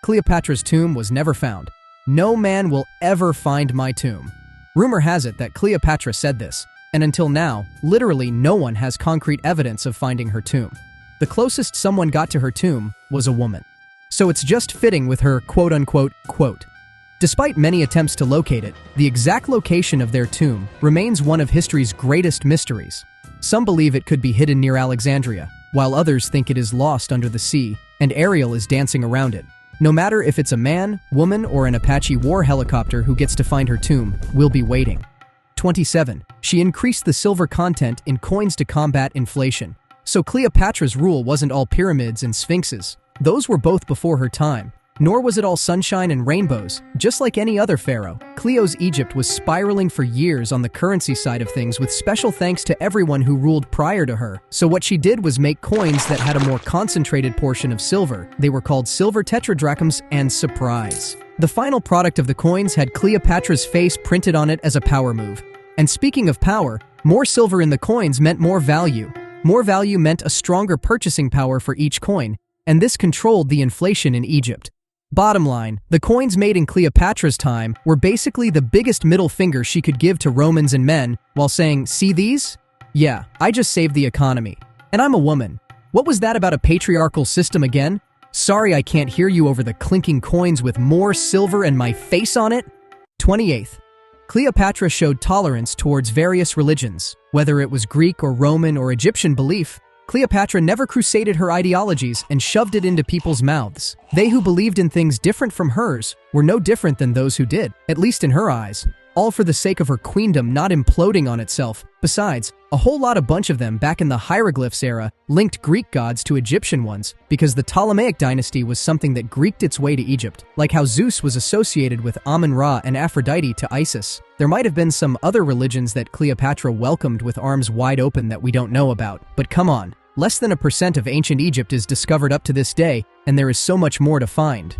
Cleopatra's tomb was never found. No man will ever find my tomb. Rumor has it that Cleopatra said this. And until now, literally no one has concrete evidence of finding her tomb. The closest someone got to her tomb was a woman. So it's just fitting with her quote-unquote quote. Despite many attempts to locate it, the exact location of their tomb remains one of history's greatest mysteries. Some believe it could be hidden near Alexandria, while others think it is lost under the sea, and Ariel is dancing around it. No matter if it's a man, woman, or an Apache war helicopter who gets to find her tomb, we'll be waiting. 27. She increased the silver content in coins to combat inflation. So Cleopatra's rule wasn't all pyramids and sphinxes. Those were both before her time. Nor was it all sunshine and rainbows. Just like any other pharaoh, Cleo's Egypt was spiraling for years on the currency side of things, with special thanks to everyone who ruled prior to her. So what she did was make coins that had a more concentrated portion of silver. They were called silver tetradrachms, and surprise, the final product of the coins had Cleopatra's face printed on it as a power move. And speaking of power, more silver in the coins meant more value. More value meant a stronger purchasing power for each coin, and this controlled the inflation in Egypt. Bottom line, the coins made in Cleopatra's time were basically the biggest middle finger she could give to Romans and men, while saying, "See these? Yeah, I just saved the economy. And I'm a woman. What was that about a patriarchal system again? Sorry I can't hear you over the clinking coins with more silver and my face on it." 28th. Cleopatra showed tolerance towards various religions. Whether it was Greek or Roman or Egyptian belief, Cleopatra never crusaded her ideologies and shoved it into people's mouths. They who believed in things different from hers were no different than those who did, at least in her eyes, all for the sake of her queendom not imploding on itself. Besides, a whole bunch of them back in the hieroglyphs era linked Greek gods to Egyptian ones because the Ptolemaic dynasty was something that Greeked its way to Egypt, like how Zeus was associated with Amun-Ra and Aphrodite to Isis. There might have been some other religions that Cleopatra welcomed with arms wide open that we don't know about, but come on. Less than 1% of ancient Egypt is discovered up to this day, and there is so much more to find.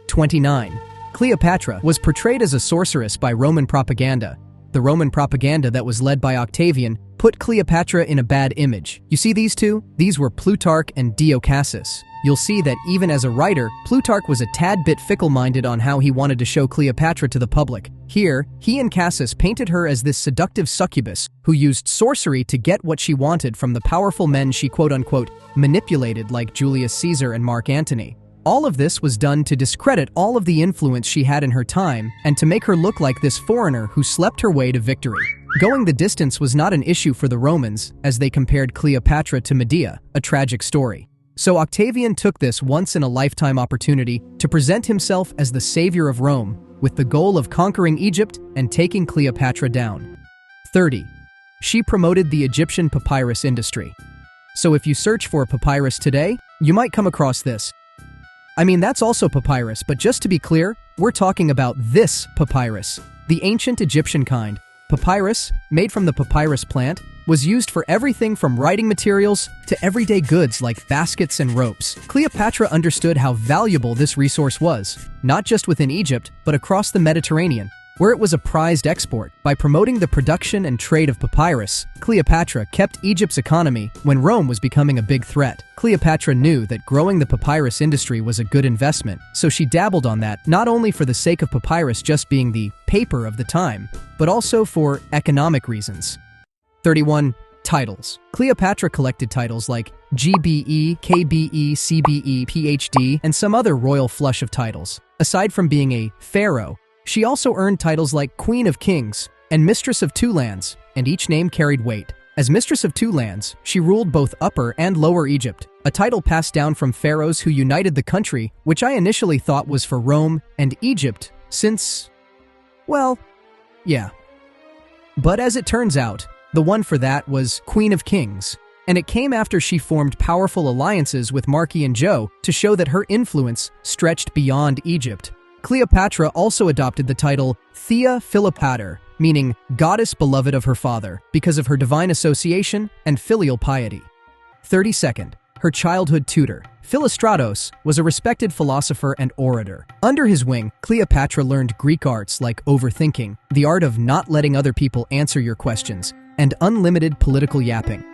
29. Cleopatra was portrayed as a sorceress by Roman propaganda. The Roman propaganda that was led by Octavian put Cleopatra in a bad image. You see these two? These were Plutarch and Dio Cassius. You'll see that even as a writer, Plutarch was a tad bit fickle-minded on how he wanted to show Cleopatra to the public. Here, he and Cassius painted her as this seductive succubus who used sorcery to get what she wanted from the powerful men she quote-unquote manipulated, like Julius Caesar and Mark Antony. All of this was done to discredit all of the influence she had in her time and to make her look like this foreigner who slept her way to victory. Going the distance was not an issue for the Romans, as they compared Cleopatra to Medea, a tragic story. So Octavian took this once-in-a-lifetime opportunity to present himself as the savior of Rome, with the goal of conquering Egypt and taking Cleopatra down. 30. She promoted the Egyptian papyrus industry. So if you search for a papyrus today, you might come across this. I mean, that's also papyrus, but just to be clear, we're talking about this papyrus, the ancient Egyptian kind. Papyrus, made from the papyrus plant, was used for everything from writing materials to everyday goods like baskets and ropes. Cleopatra understood how valuable this resource was, not just within Egypt, but across the Mediterranean, where it was a prized export. By promoting the production and trade of papyrus, Cleopatra kept Egypt's economy when Rome was becoming a big threat. Cleopatra knew that growing the papyrus industry was a good investment, so she dabbled on that not only for the sake of papyrus just being the paper of the time, but also for economic reasons. 31. Titles. Cleopatra collected titles like GBE, KBE, CBE, PhD, and some other royal flush of titles. Aside from being a pharaoh, she also earned titles like Queen of Kings and Mistress of Two Lands, and each name carried weight. As Mistress of Two Lands, she ruled both Upper and Lower Egypt, a title passed down from pharaohs who united the country, which I initially thought was for Rome and Egypt, since, well, yeah. But as it turns out, the one for that was Queen of Kings, and it came after she formed powerful alliances with Marky and Joe to show that her influence stretched beyond Egypt. Cleopatra also adopted the title Thea Philopater, meaning goddess beloved of her father, because of her divine association and filial piety. 32nd. Her childhood tutor, Philostratos, was a respected philosopher and orator. Under his wing, Cleopatra learned Greek arts like overthinking, the art of not letting other people answer your questions, and unlimited political yapping.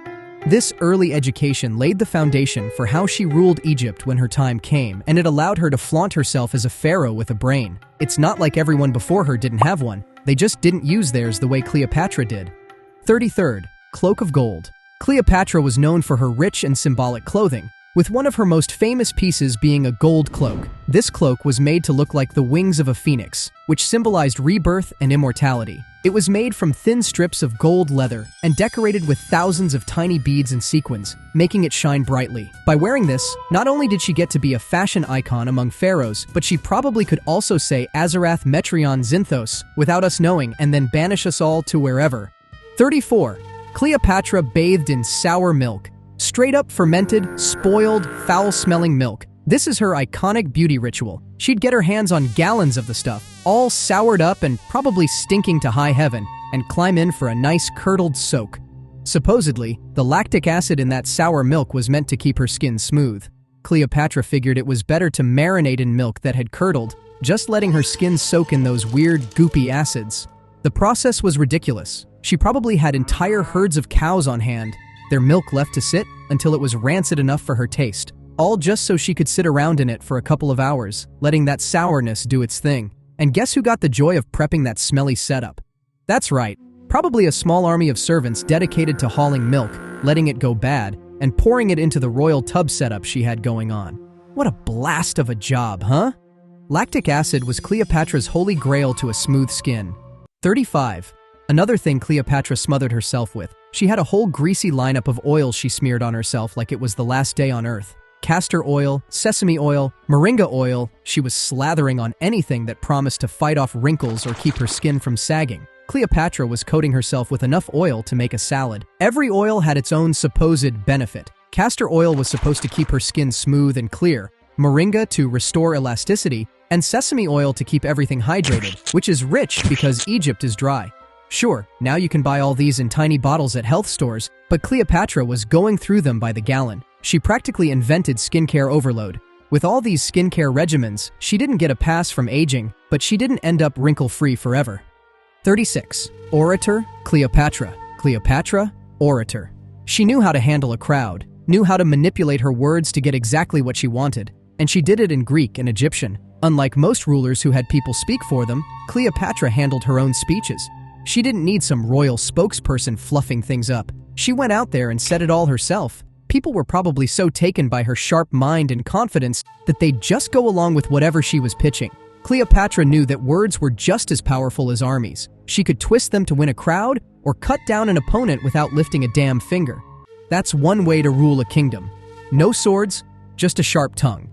This early education laid the foundation for how she ruled Egypt when her time came, and it allowed her to flaunt herself as a pharaoh with a brain. It's not like everyone before her didn't have one, they just didn't use theirs the way Cleopatra did. 33rd, Cloak of Gold. Cleopatra was known for her rich and symbolic clothing, with one of her most famous pieces being a gold cloak. This cloak was made to look like the wings of a phoenix, which symbolized rebirth and immortality. It was made from thin strips of gold leather and decorated with thousands of tiny beads and sequins, making it shine brightly. By wearing this, not only did she get to be a fashion icon among pharaohs, but she probably could also say Azarath Metrion Zinthos without us knowing and then banish us all to wherever. 34. Cleopatra bathed in sour milk. Straight up fermented, spoiled, foul-smelling milk. This is her iconic beauty ritual. She'd get her hands on gallons of the stuff, all soured up and probably stinking to high heaven, and climb in for a nice curdled soak. Supposedly, the lactic acid in that sour milk was meant to keep her skin smooth. Cleopatra figured it was better to marinate in milk that had curdled, just letting her skin soak in those weird, goopy acids. The process was ridiculous. She probably had entire herds of cows on hand, their milk left to sit until it was rancid enough for her taste, all just so she could sit around in it for a couple of hours, letting that sourness do its thing. And guess who got the joy of prepping that smelly setup? That's right, probably a small army of servants dedicated to hauling milk, letting it go bad, and pouring it into the royal tub setup she had going on. What a blast of a job, huh? Lactic acid was Cleopatra's holy grail to a smooth skin. 35. Another thing Cleopatra smothered herself with. She had a whole greasy lineup of oils she smeared on herself like it was the last day on earth. Castor oil, sesame oil, moringa oil. She was slathering on anything that promised to fight off wrinkles or keep her skin from sagging. Cleopatra was coating herself with enough oil to make a salad. Every oil had its own supposed benefit. Castor oil was supposed to keep her skin smooth and clear, moringa to restore elasticity, and sesame oil to keep everything hydrated, which is rich because Egypt is dry. Sure, now you can buy all these in tiny bottles at health stores, but Cleopatra was going through them by the gallon. She practically invented skincare overload. With all these skincare regimens, she didn't get a pass from aging, but she didn't end up wrinkle-free forever. 36. Orator, Cleopatra. Cleopatra, orator. She knew how to handle a crowd, knew how to manipulate her words to get exactly what she wanted, and she did it in Greek and Egyptian. Unlike most rulers who had people speak for them, Cleopatra handled her own speeches. She didn't need some royal spokesperson fluffing things up. She went out there and said it all herself. People were probably so taken by her sharp mind and confidence that they'd just go along with whatever she was pitching. Cleopatra knew that words were just as powerful as armies. She could twist them to win a crowd or cut down an opponent without lifting a damn finger. That's one way to rule a kingdom. No swords, just a sharp tongue.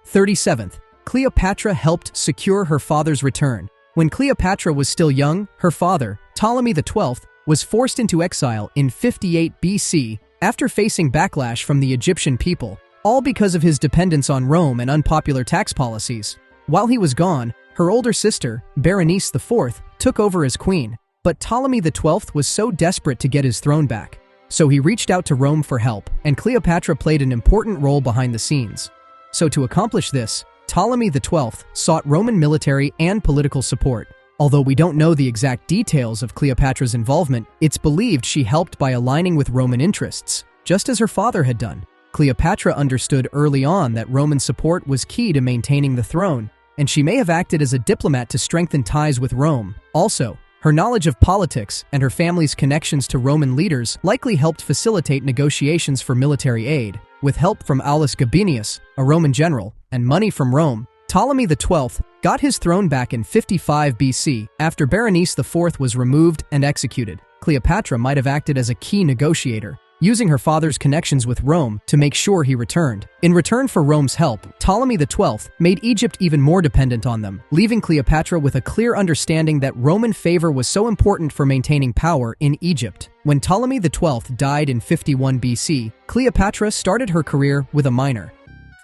37th. Cleopatra helped secure her father's return. When Cleopatra was still young, her father, Ptolemy XII, was forced into exile in 58 BC after facing backlash from the Egyptian people, all because of his dependence on Rome and unpopular tax policies. While he was gone, her older sister, Berenice IV, took over as queen, but Ptolemy XII was so desperate to get his throne back. So he reached out to Rome for help, and Cleopatra played an important role behind the scenes. So to accomplish this, Ptolemy XII sought Roman military and political support. Although we don't know the exact details of Cleopatra's involvement, it's believed she helped by aligning with Roman interests, just as her father had done. Cleopatra understood early on that Roman support was key to maintaining the throne, and she may have acted as a diplomat to strengthen ties with Rome. Also, her knowledge of politics and her family's connections to Roman leaders likely helped facilitate negotiations for military aid. With help from Aulus Gabinius, a Roman general, and money from Rome, Ptolemy XII got his throne back in 55 BC after Berenice IV was removed and executed. Cleopatra might have acted as a key negotiator, using her father's connections with Rome to make sure he returned. In return for Rome's help, Ptolemy XII made Egypt even more dependent on them, leaving Cleopatra with a clear understanding that Roman favor was so important for maintaining power in Egypt. When Ptolemy XII died in 51 BC, Cleopatra started her career with a minor.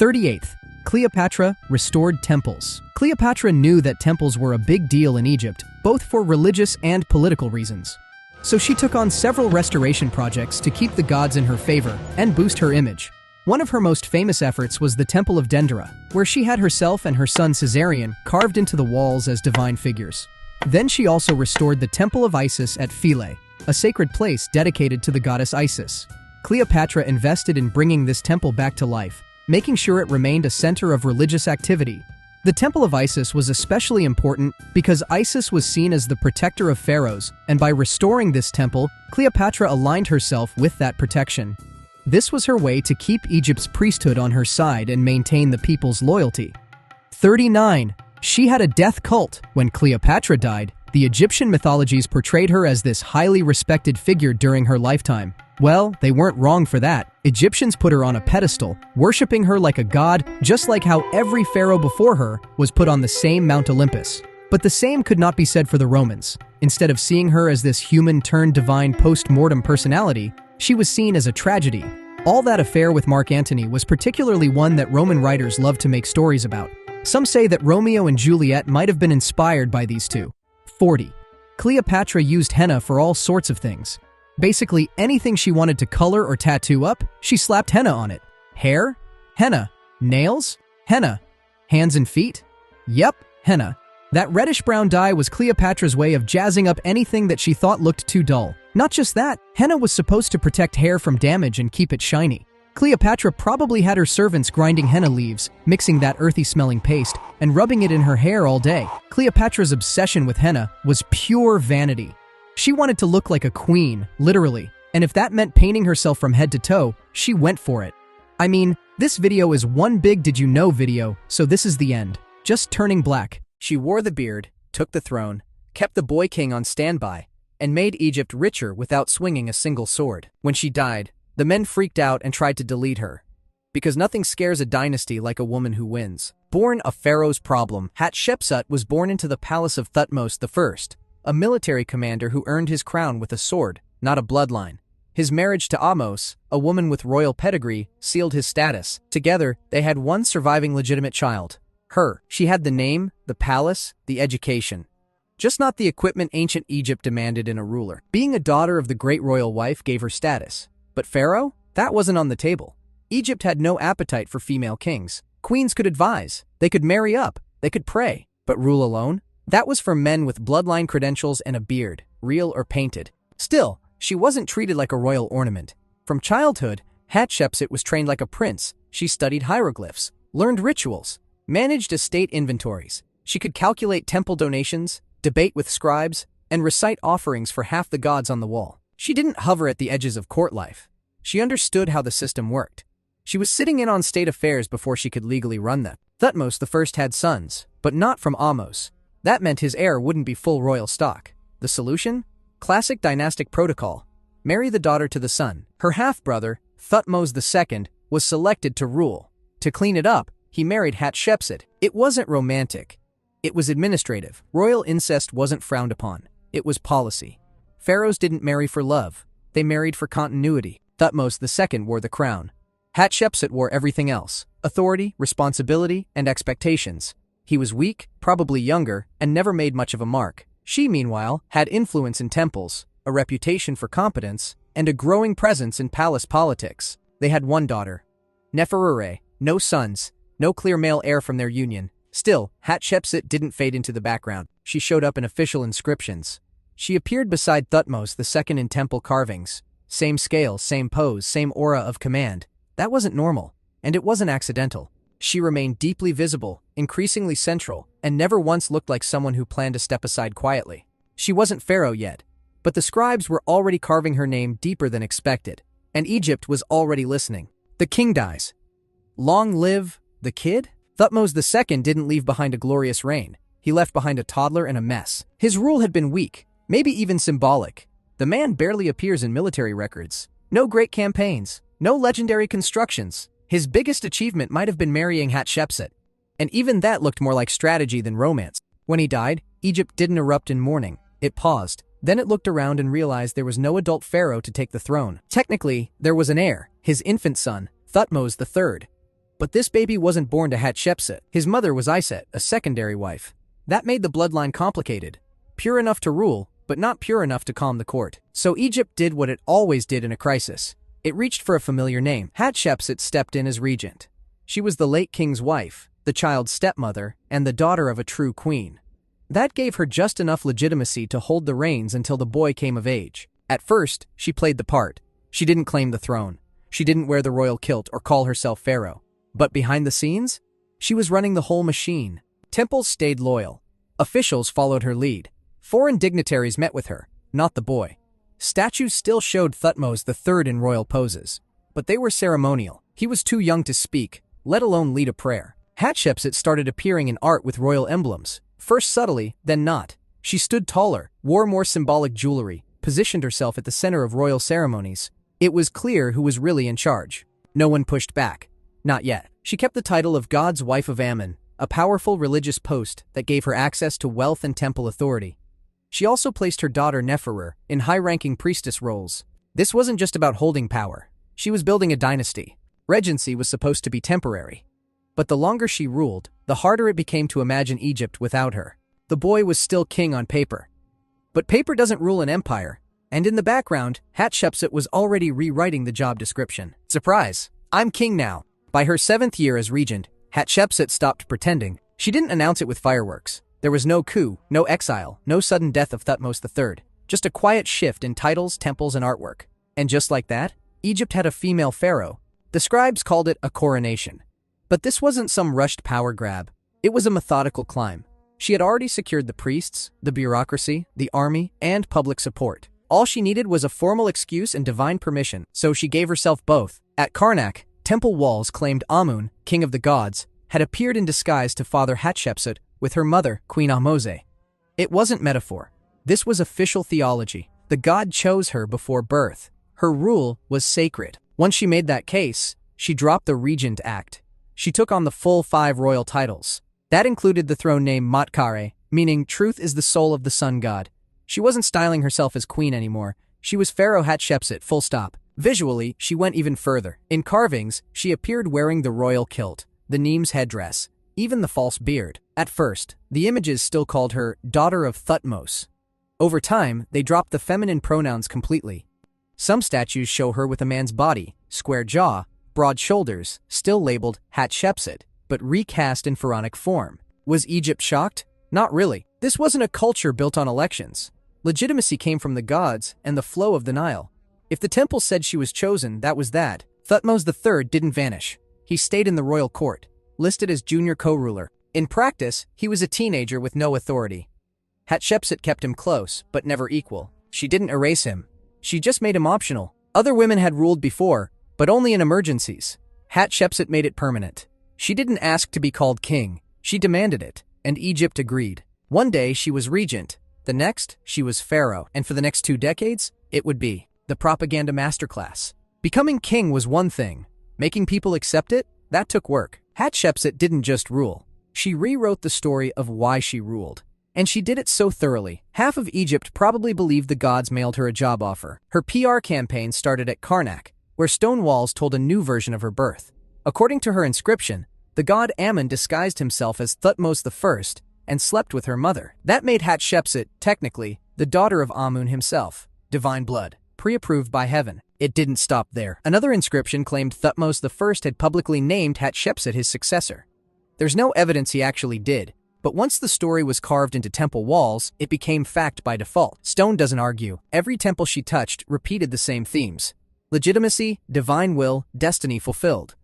38th. Cleopatra restored temples. Cleopatra knew that temples were a big deal in Egypt, both for religious and political reasons. So she took on several restoration projects to keep the gods in her favor and boost her image. One of her most famous efforts was the Temple of Dendera, where she had herself and her son Caesarion carved into the walls as divine figures. Then she also restored the Temple of Isis at Philae, a sacred place dedicated to the goddess Isis. Cleopatra invested in bringing this temple back to life, making sure it remained a center of religious activity. The Temple of Isis was especially important because Isis was seen as the protector of pharaohs, and by restoring this temple, Cleopatra aligned herself with that protection. This was her way to keep Egypt's priesthood on her side and maintain the people's loyalty. 39. She had a death cult. When Cleopatra died, the Egyptian mythologies portrayed her as this highly respected figure during her lifetime. Well, they weren't wrong for that. Egyptians put her on a pedestal, worshipping her like a god, just like how every pharaoh before her was put on the same Mount Olympus. But the same could not be said for the Romans. Instead of seeing her as this human-turned-divine post-mortem personality, she was seen as a tragedy. All that affair with Mark Antony was particularly one that Roman writers loved to make stories about. Some say that Romeo and Juliet might have been inspired by these two. 40. Cleopatra used henna for all sorts of things. Basically, anything she wanted to color or tattoo up, she slapped henna on it. Hair? Henna. Nails? Henna. Hands and feet? Yep, henna. That reddish-brown dye was Cleopatra's way of jazzing up anything that she thought looked too dull. Not just that, henna was supposed to protect hair from damage and keep it shiny. Cleopatra probably had her servants grinding henna leaves, mixing that earthy-smelling paste, and rubbing it in her hair all day. Cleopatra's obsession with henna was pure vanity. She wanted to look like a queen, literally, and if that meant painting herself from head to toe, she went for it. I mean, this video is one big did you know video, so this is the end. Just turning black. She wore the beard, took the throne, kept the boy king on standby, and made Egypt richer without swinging a single sword. When she died, the men freaked out and tried to delete her. Because nothing scares a dynasty like a woman who wins. Born a pharaoh's problem, Hatshepsut was born into the palace of Thutmose I, a military commander who earned his crown with a sword, not a bloodline. His marriage to Ahmose, a woman with royal pedigree, sealed his status. Together, they had one surviving legitimate child. Her. She had the name, the palace, the education. Just not the equipment ancient Egypt demanded in a ruler. Being a daughter of the great royal wife gave her status. But Pharaoh? That wasn't on the table. Egypt had no appetite for female kings. Queens could advise, they could marry up, they could pray. But rule alone? That was for men with bloodline credentials and a beard, real or painted. Still, she wasn't treated like a royal ornament. From childhood, Hatshepsut was trained like a prince. She studied hieroglyphs, learned rituals, managed estate inventories. She could calculate temple donations, debate with scribes, and recite offerings for half the gods on the wall. She didn't hover at the edges of court life. She understood how the system worked. She was sitting in on state affairs before she could legally run them. Thutmose I had sons, but not from Ahmose. That meant his heir wouldn't be full royal stock. The solution? Classic dynastic protocol. Marry the daughter to the son. Her half-brother, Thutmose II, was selected to rule. To clean it up, he married Hatshepsut. It wasn't romantic. It was administrative. Royal incest wasn't frowned upon. It was policy. Pharaohs didn't marry for love. They married for continuity. Thutmose II wore the crown. Hatshepsut wore everything else: authority, responsibility, and expectations. He was weak, probably younger, and never made much of a mark. She, meanwhile, had influence in temples, a reputation for competence, and a growing presence in palace politics. They had one daughter, Nefertiti, no sons, no clear male heir from their union. Still, Hatshepsut didn't fade into the background. She showed up in official inscriptions. She appeared beside Thutmose II in temple carvings. Same scale, same pose, same aura of command. That wasn't normal, and it wasn't accidental. She remained deeply visible, increasingly central, and never once looked like someone who planned to step aside quietly. She wasn't pharaoh yet, but the scribes were already carving her name deeper than expected, and Egypt was already listening. The king dies. Long live the kid? Thutmose II didn't leave behind a glorious reign. He left behind a toddler and a mess. His rule had been weak, maybe even symbolic. The man barely appears in military records. No great campaigns, no legendary constructions. His biggest achievement might have been marrying Hatshepsut, and even that looked more like strategy than romance. When he died, Egypt didn't erupt in mourning. It paused. Then it looked around and realized there was no adult pharaoh to take the throne. Technically, there was an heir, his infant son, Thutmose III. But this baby wasn't born to Hatshepsut. His mother was Iset, a secondary wife. That made the bloodline complicated. Pure enough to rule, but not pure enough to calm the court. So Egypt did what it always did in a crisis. It reached for a familiar name. Hatshepsut stepped in as regent. She was the late king's wife, the child's stepmother, and the daughter of a true queen. That gave her just enough legitimacy to hold the reins until the boy came of age. At first, she played the part. She didn't claim the throne. She didn't wear the royal kilt or call herself pharaoh. But behind the scenes, she was running the whole machine. Temples stayed loyal. Officials followed her lead. Foreign dignitaries met with her, not the boy. Statues still showed Thutmose III in royal poses, but they were ceremonial. He was too young to speak, let alone lead a prayer. Hatshepsut started appearing in art with royal emblems, first subtly, then not. She stood taller, wore more symbolic jewelry, positioned herself at the center of royal ceremonies. It was clear who was really in charge. No one pushed back. Not yet. She kept the title of God's wife of Ammon, a powerful religious post that gave her access to wealth and temple authority. She also placed her daughter Nefertiti in high-ranking priestess roles. This wasn't just about holding power. She was building a dynasty. Regency was supposed to be temporary. But the longer she ruled, the harder it became to imagine Egypt without her. The boy was still king on paper. But paper doesn't rule an empire, and in the background, Hatshepsut was already rewriting the job description. Surprise! I'm king now. By her 7th year as regent, Hatshepsut stopped pretending. She didn't announce it with fireworks. There was no coup, no exile, no sudden death of Thutmose III. Just a quiet shift in titles, temples, and artwork. And just like that, Egypt had a female pharaoh. The scribes called it a coronation. But this wasn't some rushed power grab. It was a methodical climb. She had already secured the priests, the bureaucracy, the army, and public support. All she needed was a formal excuse and divine permission, so she gave herself both. At Karnak, temple walls claimed Amun, king of the gods, had appeared in disguise to father Hatshepsut with her mother, Queen Ahmose. It wasn't metaphor. This was official theology. The god chose her before birth. Her rule was sacred. Once she made that case, she dropped the regent act. She took on the full 5 royal titles. That included the throne name Matkare, meaning truth is the soul of the sun god. She wasn't styling herself as queen anymore. She was Pharaoh Hatshepsut, full stop. Visually, she went even further. In carvings, she appeared wearing the royal kilt, the Nemes headdress, even the false beard. At first, the images still called her daughter of Thutmose. Over time, they dropped the feminine pronouns completely. Some statues show her with a man's body, square jaw, broad shoulders, still labeled Hatshepsut, but recast in pharaonic form. Was Egypt shocked? Not really. This wasn't a culture built on elections. Legitimacy came from the gods and the flow of the Nile. If the temple said she was chosen, that was that. Thutmose III didn't vanish. He stayed in the royal court, listed as junior co-ruler. In practice, he was a teenager with no authority. Hatshepsut kept him close, but never equal. She didn't erase him. She just made him optional. Other women had ruled before, but only in emergencies. Hatshepsut made it permanent. She didn't ask to be called king. She demanded it, and Egypt agreed. One day, she was regent. The next, she was pharaoh. And for the next 2 decades, it would be the propaganda masterclass. Becoming king was one thing. Making people accept it, that took work. Hatshepsut didn't just rule. She rewrote the story of why she ruled. And she did it so thoroughly. Half of Egypt probably believed the gods mailed her a job offer. Her PR campaign started at Karnak, where stone walls told a new version of her birth. According to her inscription, the god Ammon disguised himself as Thutmose I and slept with her mother. That made Hatshepsut, technically, the daughter of Amun himself. Divine blood, pre-approved by heaven. It didn't stop there. Another inscription claimed Thutmose I had publicly named Hatshepsut his successor. There's no evidence he actually did, but once the story was carved into temple walls, it became fact by default. Stone doesn't argue. Every temple she touched repeated the same themes. Legitimacy, divine will, destiny fulfilled.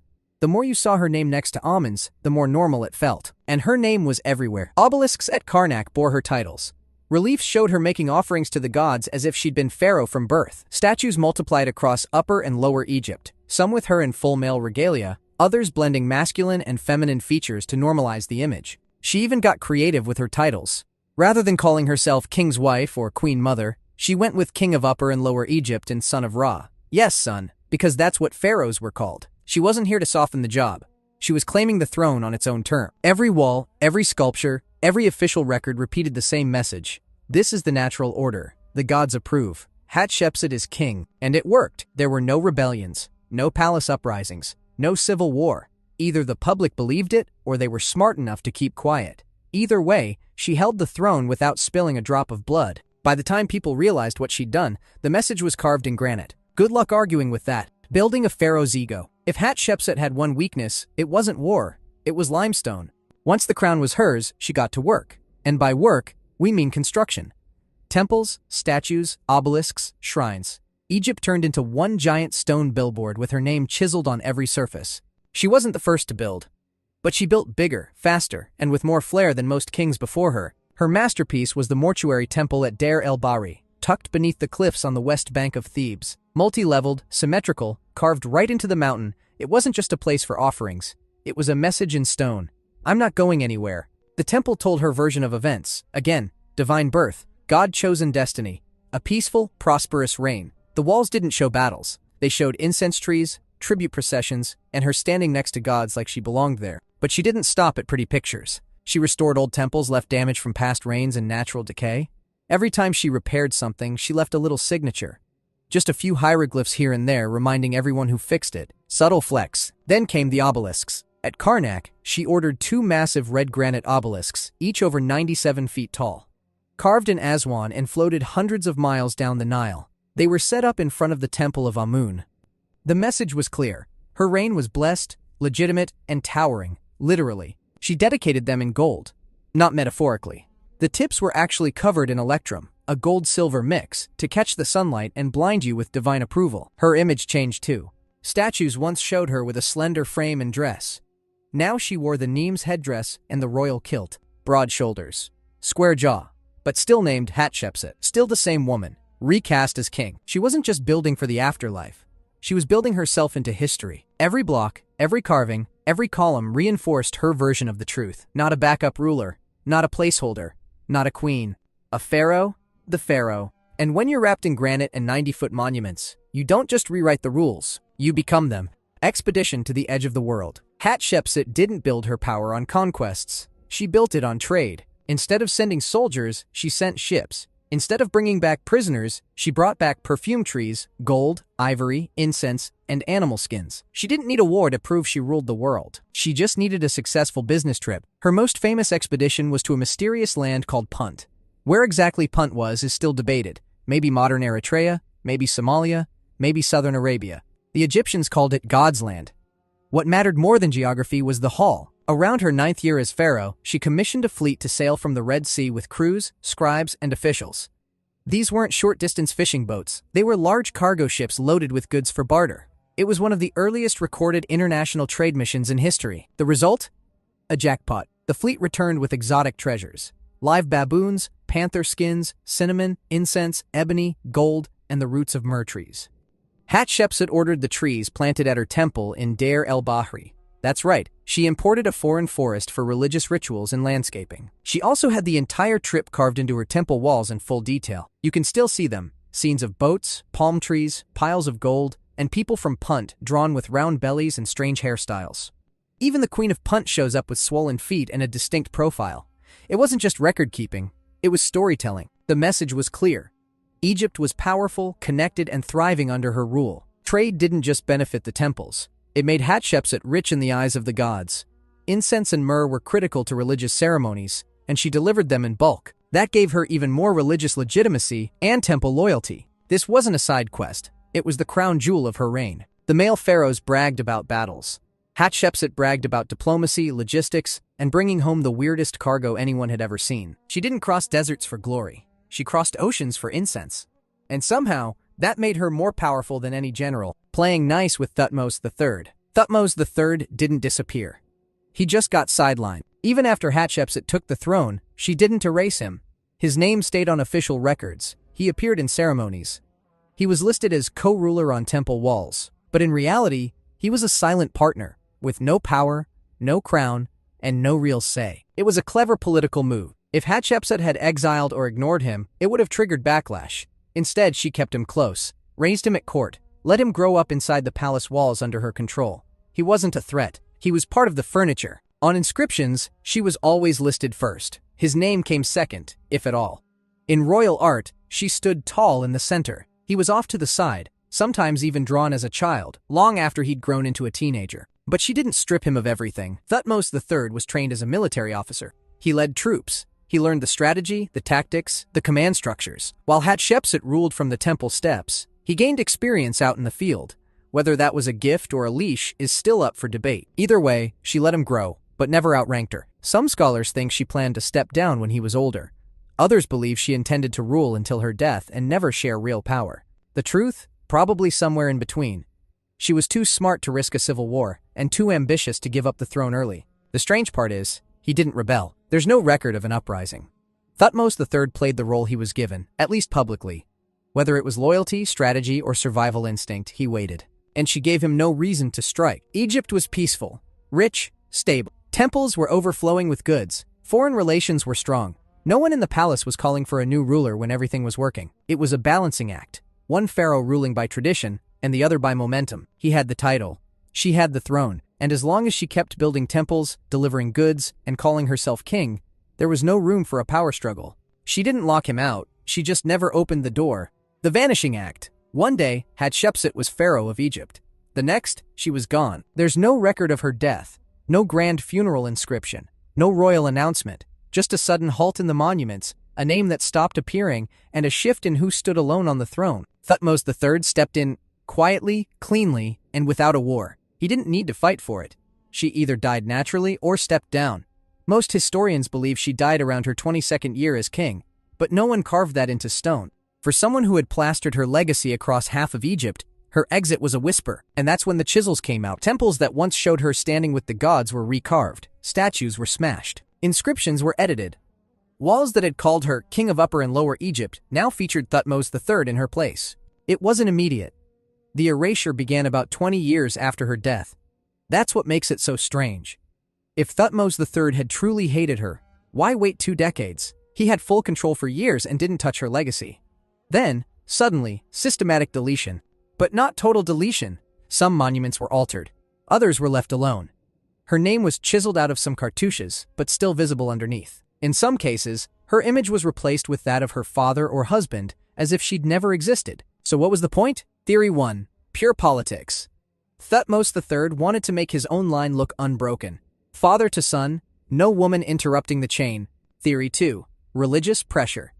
The more you saw her name next to Amun's, the more normal it felt. And her name was everywhere. Obelisks at Karnak bore her titles. Reliefs showed her making offerings to the gods as if she'd been pharaoh from birth. Statues multiplied across Upper and Lower Egypt, some with her in full male regalia, others blending masculine and feminine features to normalize the image. She even got creative with her titles. Rather than calling herself king's wife or queen mother, she went with king of Upper and Lower Egypt and son of Ra. Yes, son, because that's what pharaohs were called. She wasn't here to soften the job. She was claiming the throne on its own term. Every wall, every sculpture, every official record repeated the same message. This is the natural order. The gods approve. Hatshepsut is king. And it worked. There were no rebellions, no palace uprisings, no civil war. Either the public believed it, or they were smart enough to keep quiet. Either way, she held the throne without spilling a drop of blood. By the time people realized what she'd done, the message was carved in granite. Good luck arguing with that. Building a pharaoh's ego. If Hatshepsut had one weakness, it wasn't war. It was limestone. Once the crown was hers, she got to work. And by work, we mean construction. Temples, statues, obelisks, shrines. Egypt turned into one giant stone billboard with her name chiseled on every surface. She wasn't the first to build. But she built bigger, faster, and with more flair than most kings before her. Her masterpiece was the mortuary temple at Deir el-Bahri, tucked beneath the cliffs on the west bank of Thebes. Multi-leveled, symmetrical, carved right into the mountain, it wasn't just a place for offerings. It was a message in stone. I'm not going anywhere. The temple told her version of events. Again, divine birth, God-chosen destiny, a peaceful, prosperous reign. The walls didn't show battles. They showed incense trees, tribute processions, and her standing next to gods like she belonged there. But she didn't stop at pretty pictures. She restored old temples left damaged from past rains and natural decay. Every time she repaired something, she left a little signature. Just a few hieroglyphs here and there reminding everyone who fixed it. Subtle flex. Then came the obelisks. At Karnak, she ordered 2 massive red granite obelisks, each over 97 feet tall. Carved in Aswan and floated hundreds of miles down the Nile. They were set up in front of the Temple of Amun. The message was clear. Her reign was blessed, legitimate, and towering, literally. She dedicated them in gold, not metaphorically. The tips were actually covered in electrum, a gold-silver mix, to catch the sunlight and blind you with divine approval. Her image changed too. Statues once showed her with a slender frame and dress. Now she wore the Nemes headdress and the royal kilt. Broad shoulders, square jaw, but still named Hatshepsut. Still the same woman, recast as king. She wasn't just building for the afterlife. She was building herself into history. Every block, every carving, every column reinforced her version of the truth. Not a backup ruler, not a placeholder, not a queen. A pharaoh, the pharaoh. And when you're wrapped in granite and 90-foot monuments, you don't just rewrite the rules, you become them. Expedition to the edge of the world. Hatshepsut didn't build her power on conquests. She built it on trade. Instead of sending soldiers, she sent ships. Instead of bringing back prisoners, she brought back perfume trees, gold, ivory, incense, and animal skins. She didn't need a war to prove she ruled the world. She just needed a successful business trip. Her most famous expedition was to a mysterious land called Punt. Where exactly Punt was is still debated. Maybe modern Eritrea, maybe Somalia, maybe southern Arabia. The Egyptians called it God's land. What mattered more than geography was the haul. Around her 9th year as pharaoh, she commissioned a fleet to sail from the Red Sea with crews, scribes, and officials. These weren't short-distance fishing boats. They were large cargo ships loaded with goods for barter. It was one of the earliest recorded international trade missions in history. The result? A jackpot. The fleet returned with exotic treasures. Live baboons, panther skins, cinnamon, incense, ebony, gold, and the roots of myrrh trees. Hatshepsut ordered the trees planted at her temple in Deir el-Bahri. That's right, she imported a foreign forest for religious rituals and landscaping. She also had the entire trip carved into her temple walls in full detail. You can still see them, scenes of boats, palm trees, piles of gold, and people from Punt drawn with round bellies and strange hairstyles. Even the Queen of Punt shows up with swollen feet and a distinct profile. It wasn't just record-keeping, it was storytelling. The message was clear. Egypt was powerful, connected, and thriving under her rule. Trade didn't just benefit the temples. It made Hatshepsut rich in the eyes of the gods. Incense and myrrh were critical to religious ceremonies, and she delivered them in bulk. That gave her even more religious legitimacy and temple loyalty. This wasn't a side quest. It was the crown jewel of her reign. The male pharaohs bragged about battles. Hatshepsut bragged about diplomacy, logistics, and bringing home the weirdest cargo anyone had ever seen. She didn't cross deserts for glory. She crossed oceans for incense. And somehow, that made her more powerful than any general, playing nice with Thutmose III. Thutmose III didn't disappear. He just got sidelined. Even after Hatshepsut took the throne, she didn't erase him. His name stayed on official records. He appeared in ceremonies. He was listed as co-ruler on temple walls. But in reality, he was a silent partner, with no power, no crown, and no real say. It was a clever political move. If Hatshepsut had exiled or ignored him, it would have triggered backlash. Instead, she kept him close, raised him at court, let him grow up inside the palace walls under her control. He wasn't a threat. He was part of the furniture. On inscriptions, she was always listed first. His name came second, if at all. In royal art, she stood tall in the center. He was off to the side, sometimes even drawn as a child, long after he'd grown into a teenager. But she didn't strip him of everything. Thutmose III was trained as a military officer. He led troops. He learned the strategy, the tactics, the command structures. While Hatshepsut ruled from the temple steps, he gained experience out in the field. Whether that was a gift or a leash is still up for debate. Either way, she let him grow, but never outranked her. Some scholars think she planned to step down when he was older. Others believe she intended to rule until her death and never share real power. The truth? Probably somewhere in between. She was too smart to risk a civil war, and too ambitious to give up the throne early. The The strange part is, he didn't rebel. There's no record of an uprising. Thutmose III played the role he was given, at least publicly. Whether it was loyalty, strategy, or survival instinct, he waited. And she gave him no reason to strike. Egypt was peaceful, rich, stable. Temples were overflowing with goods. Foreign relations were strong. No one in the palace was calling for a new ruler when everything was working. It was a balancing act. One pharaoh ruling by tradition, and the other by momentum. He had the title. She had the throne. And as long as she kept building temples, delivering goods, and calling herself king, there was no room for a power struggle. She didn't lock him out. She just never opened the door. The Vanishing Act. One day, Hatshepsut was pharaoh of Egypt. The next, she was gone. There's no record of her death. No grand funeral inscription. No royal announcement. Just a sudden halt in the monuments, a name that stopped appearing, and a shift in who stood alone on the throne. Thutmose III stepped in quietly, cleanly, and without a war. He didn't need to fight for it. She either died naturally or stepped down. Most historians believe she died around her 22nd year as king, but no one carved that into stone. For someone who had plastered her legacy across half of Egypt, her exit was a whisper, and that's when the chisels came out. Temples that once showed her standing with the gods were recarved. Statues were smashed. Inscriptions were edited. Walls that had called her King of Upper and Lower Egypt now featured Thutmose III in her place. It wasn't immediate. The erasure began about 20 years after her death. That's what makes it so strange. If Thutmose III had truly hated her, why wait 2 decades? He had full control for years and didn't touch her legacy. Then, suddenly, systematic deletion. But not total deletion. Some monuments were altered. Others were left alone. Her name was chiseled out of some cartouches, but still visible underneath. In some cases, her image was replaced with that of her father or husband, as if she'd never existed. So what was the point? Theory 1. Pure politics. Thutmose III wanted to make his own line look unbroken. Father to son, no woman interrupting the chain. Theory 2. Religious pressure.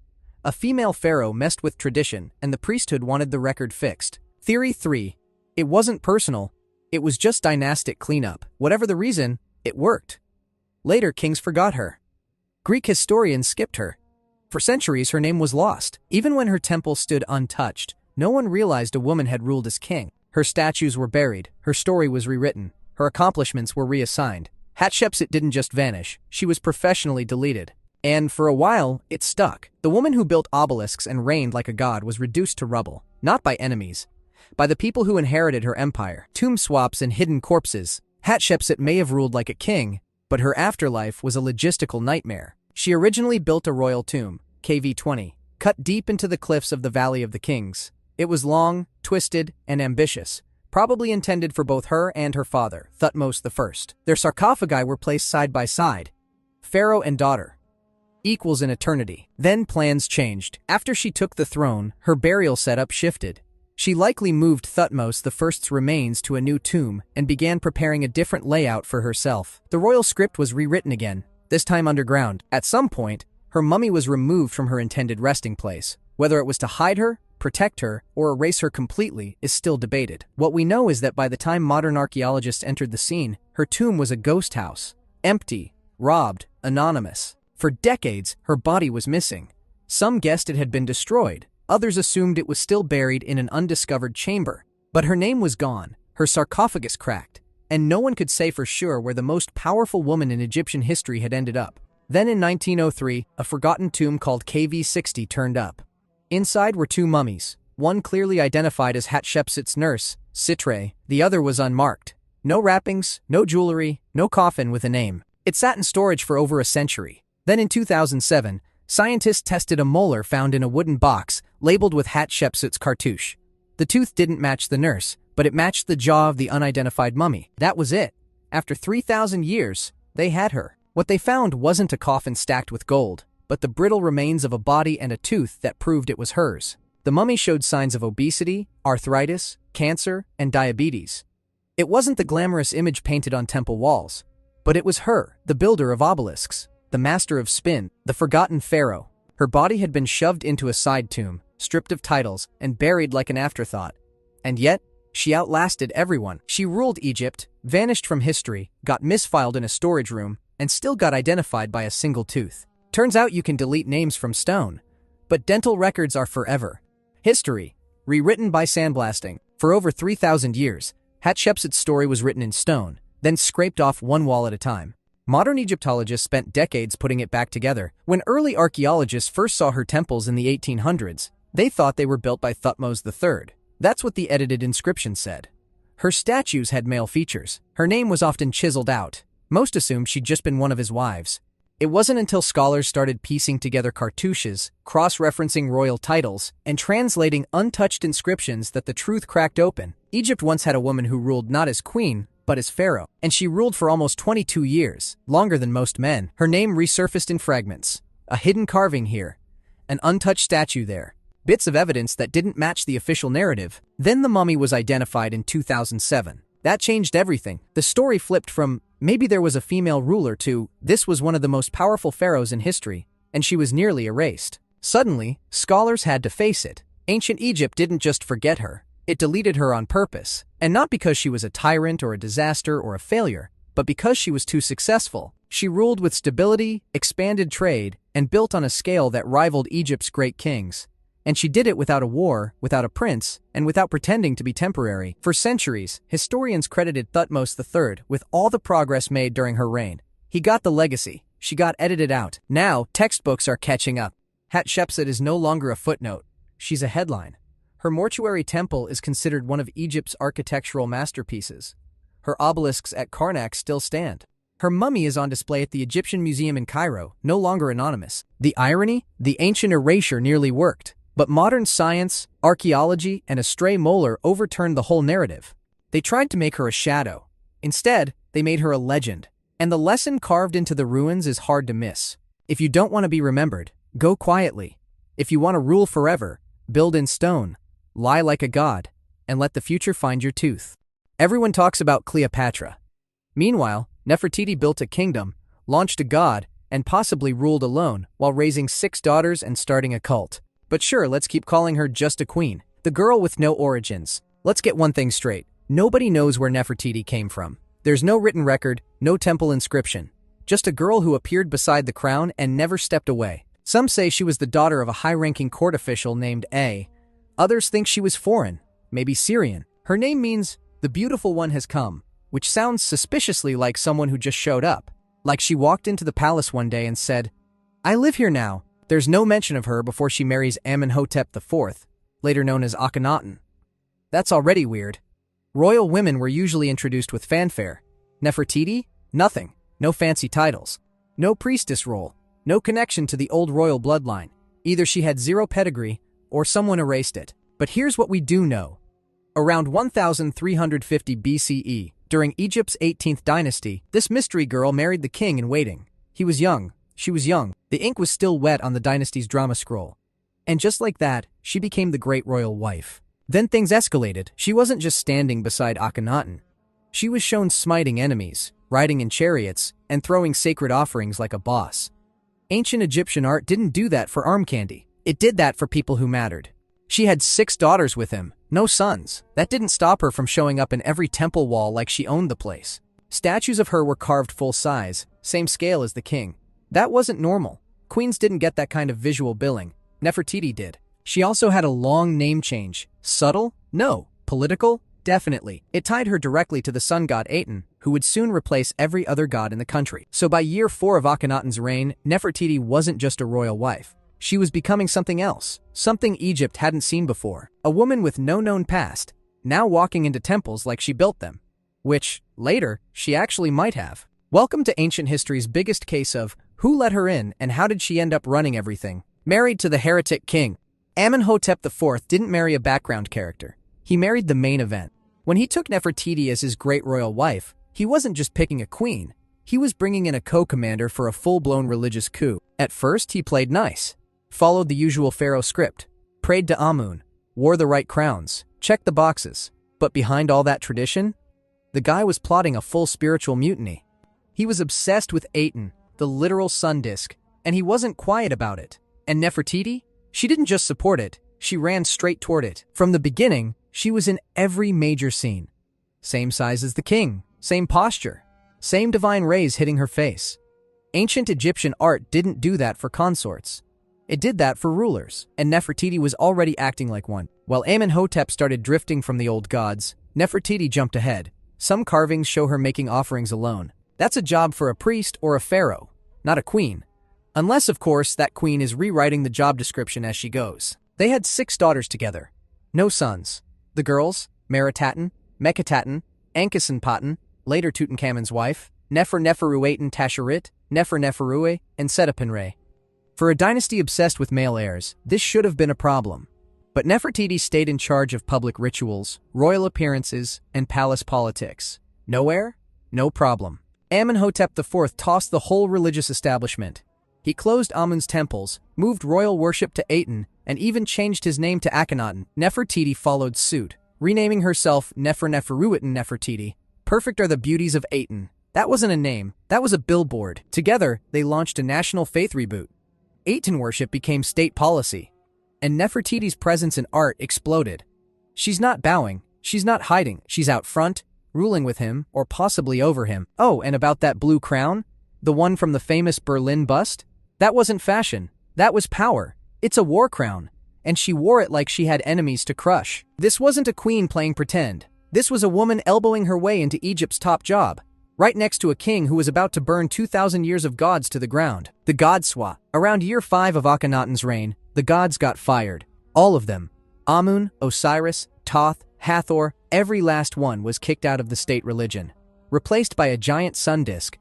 A female pharaoh messed with tradition, and the priesthood wanted the record fixed. Theory 3. It wasn't personal. It was just dynastic cleanup. Whatever the reason, it worked. Later, kings forgot her. Greek historians skipped her. For centuries, her name was lost. Even when her temple stood untouched, no one realized a woman had ruled as king. Her statues were buried. Her story was rewritten. Her accomplishments were reassigned. Hatshepsut didn't just vanish. She was professionally deleted. And for a while, it stuck. The woman who built obelisks and reigned like a god was reduced to rubble, not by enemies, by the people who inherited her empire. Tomb swaps and hidden corpses. Hatshepsut may have ruled like a king, but her afterlife was a logistical nightmare. She originally built a royal tomb, KV-20, cut deep into the cliffs of the Valley of the Kings. It was long, twisted, and ambitious, probably intended for both her and her father, Thutmose I. Their sarcophagi were placed side by side. Pharaoh and daughter. Equals in eternity. Then plans changed. After she took the throne, her burial setup shifted. She likely moved Thutmose I's remains to a new tomb and began preparing a different layout for herself. The royal script was rewritten again, this time underground. At some point, her mummy was removed from her intended resting place. Whether it was to hide her, protect her, or erase her completely is still debated. What we know is that by the time modern archaeologists entered the scene, her tomb was a ghost house. Empty, robbed, anonymous. For decades, her body was missing. Some guessed it had been destroyed. Others assumed it was still buried in an undiscovered chamber. But her name was gone, her sarcophagus cracked, and no one could say for sure where the most powerful woman in Egyptian history had ended up. Then in 1903, a forgotten tomb called KV-60 turned up. Inside were 2 mummies, one clearly identified as Hatshepsut's nurse, Sitre, the other was unmarked. No wrappings, no jewelry, no coffin with a name. It sat in storage for over a century. Then in 2007, scientists tested a molar found in a wooden box labeled with Hatshepsut's cartouche. The tooth didn't match the nurse, but it matched the jaw of the unidentified mummy. That was it. After 3,000 years, they had her. What they found wasn't a coffin stacked with gold, but the brittle remains of a body and a tooth that proved it was hers. The mummy showed signs of obesity, arthritis, cancer, and diabetes. It wasn't the glamorous image painted on temple walls, but it was her, the builder of obelisks, the master of spin, the forgotten pharaoh. Her body had been shoved into a side tomb, stripped of titles, and buried like an afterthought. And yet, she outlasted everyone. She ruled Egypt, vanished from history, got misfiled in a storage room, and still got identified by a single tooth. Turns out you can delete names from stone, but dental records are forever. History, rewritten by sandblasting. For over 3,000 years, Hatshepsut's story was written in stone, then scraped off one wall at a time. Modern Egyptologists spent decades putting it back together. When early archaeologists first saw her temples in the 1800s, they thought they were built by Thutmose III. That's what the edited inscription said. Her statues had male features. Her name was often chiseled out. Most assumed she'd just been one of his wives. It wasn't until scholars started piecing together cartouches, cross-referencing royal titles, and translating untouched inscriptions that the truth cracked open. Egypt once had a woman who ruled not as queen, but as pharaoh, and she ruled for almost 22 years, longer than most men. Her name resurfaced in fragments. A hidden carving here, an untouched statue there, bits of evidence that didn't match the official narrative. Then the mummy was identified in 2007. That changed everything. The story flipped from, maybe there was a female ruler, to, this was one of the most powerful pharaohs in history, and she was nearly erased. Suddenly, scholars had to face it. Ancient Egypt didn't just forget her. It deleted her on purpose. And not because she was a tyrant or a disaster or a failure, but because she was too successful. She ruled with stability, expanded trade, and built on a scale that rivaled Egypt's great kings. And she did it without a war, without a prince, and without pretending to be temporary. For centuries, historians credited Thutmose III with all the progress made during her reign. He got the legacy. She got edited out. Now, textbooks are catching up. Hatshepsut is no longer a footnote. She's a headline. Her mortuary temple is considered one of Egypt's architectural masterpieces. Her obelisks at Karnak still stand. Her mummy is on display at the Egyptian Museum in Cairo, no longer anonymous. The irony? The ancient erasure nearly worked. But modern science, archaeology, and a stray molar overturned the whole narrative. They tried to make her a shadow. Instead, they made her a legend. And the lesson carved into the ruins is hard to miss. If you don't want to be remembered, go quietly. If you want to rule forever, build in stone, lie like a god, and let the future find your tooth. Everyone talks about Cleopatra. Meanwhile, Nefertiti built a kingdom, launched a god, and possibly ruled alone while raising 6 daughters and starting a cult. But sure, let's keep calling her just a queen. The girl with no origins. Let's get one thing straight. Nobody knows where Nefertiti came from. There's no written record, no temple inscription. Just a girl who appeared beside the crown and never stepped away. Some say she was the daughter of a high-ranking court official named A. Others think she was foreign, maybe Syrian. Her name means, the beautiful one has come, which sounds suspiciously like someone who just showed up. Like she walked into the palace one day and said, I live here now. There's no mention of her before she marries Amenhotep IV, later known as Akhenaten. That's already weird. Royal women were usually introduced with fanfare. Nefertiti? Nothing. No fancy titles. No priestess role. No connection to the old royal bloodline. Either she had zero pedigree, or someone erased it. But here's what we do know. Around 1350 BCE, during Egypt's 18th dynasty, this mystery girl married the king in waiting. He was young. She was young. The ink was still wet on the dynasty's drama scroll. And just like that, she became the great royal wife. Then things escalated. She wasn't just standing beside Akhenaten. She was shown smiting enemies, riding in chariots, and throwing sacred offerings like a boss. Ancient Egyptian art didn't do that for arm candy. It did that for people who mattered. She had 6 daughters with him, no sons. That didn't stop her from showing up in every temple wall like she owned the place. Statues of her were carved full size, same scale as the king. That wasn't normal. Queens didn't get that kind of visual billing. Nefertiti did. She also had a long name change. Subtle? No. Political? Definitely. It tied her directly to the sun god Aten, who would soon replace every other god in the country. So by year 4 of Akhenaten's reign, Nefertiti wasn't just a royal wife. She was becoming something else. Something Egypt hadn't seen before. A woman with no known past, now walking into temples like she built them. Which, later, she actually might have. Welcome to ancient history's biggest case of who let her in and how did she end up running everything? Married to the heretic king. Amenhotep IV didn't marry a background character. He married the main event. When he took Nefertiti as his great royal wife, he wasn't just picking a queen. He was bringing in a co-commander for a full-blown religious coup. At first, he played nice. Followed the usual pharaoh script. Prayed to Amun. Wore the right crowns. Checked the boxes. But behind all that tradition, the guy was plotting a full spiritual mutiny. He was obsessed with Aten, the literal sun disk, and he wasn't quiet about it. And Nefertiti? She didn't just support it, she ran straight toward it. From the beginning, she was in every major scene. Same size as the king, same posture, same divine rays hitting her face. Ancient Egyptian art didn't do that for consorts. It did that for rulers, and Nefertiti was already acting like one. While Amenhotep started drifting from the old gods, Nefertiti jumped ahead. Some carvings show her making offerings alone. That's a job for a priest or a pharaoh, not a queen. Unless, of course, that queen is rewriting the job description as she goes. They had 6 daughters together. No sons. The girls, Meritaten, Meketaten, Ankusenpaten, later Tutankhamun's wife, Neferneferuaten Tasherit, Neferneferue, and Setapenre. For a dynasty obsessed with male heirs, this should have been a problem. But Nefertiti stayed in charge of public rituals, royal appearances, and palace politics. No heir? No problem. Amenhotep IV tossed the whole religious establishment. He closed Amun's temples, moved royal worship to Aten, and even changed his name to Akhenaten. Nefertiti followed suit, renaming herself Neferneferuaten Nefertiti. Perfect are the beauties of Aten. That wasn't a name, that was a billboard. Together, they launched a national faith reboot. Aten worship became state policy. And Nefertiti's presence in art exploded. She's not bowing, she's not hiding, she's out front, ruling with him, or possibly over him. Oh, and about that blue crown? The one from the famous Berlin bust? That wasn't fashion, that was power. It's a war crown. And she wore it like she had enemies to crush. This wasn't a queen playing pretend. This was a woman elbowing her way into Egypt's top job, right next to a king who was about to burn 2,000 years of gods to the ground. The god swap. Around year 5 of Akhenaten's reign, the gods got fired. All of them. Amun, Osiris, Thoth, Hathor, every last one was kicked out of the state religion, replaced by a giant sun disk.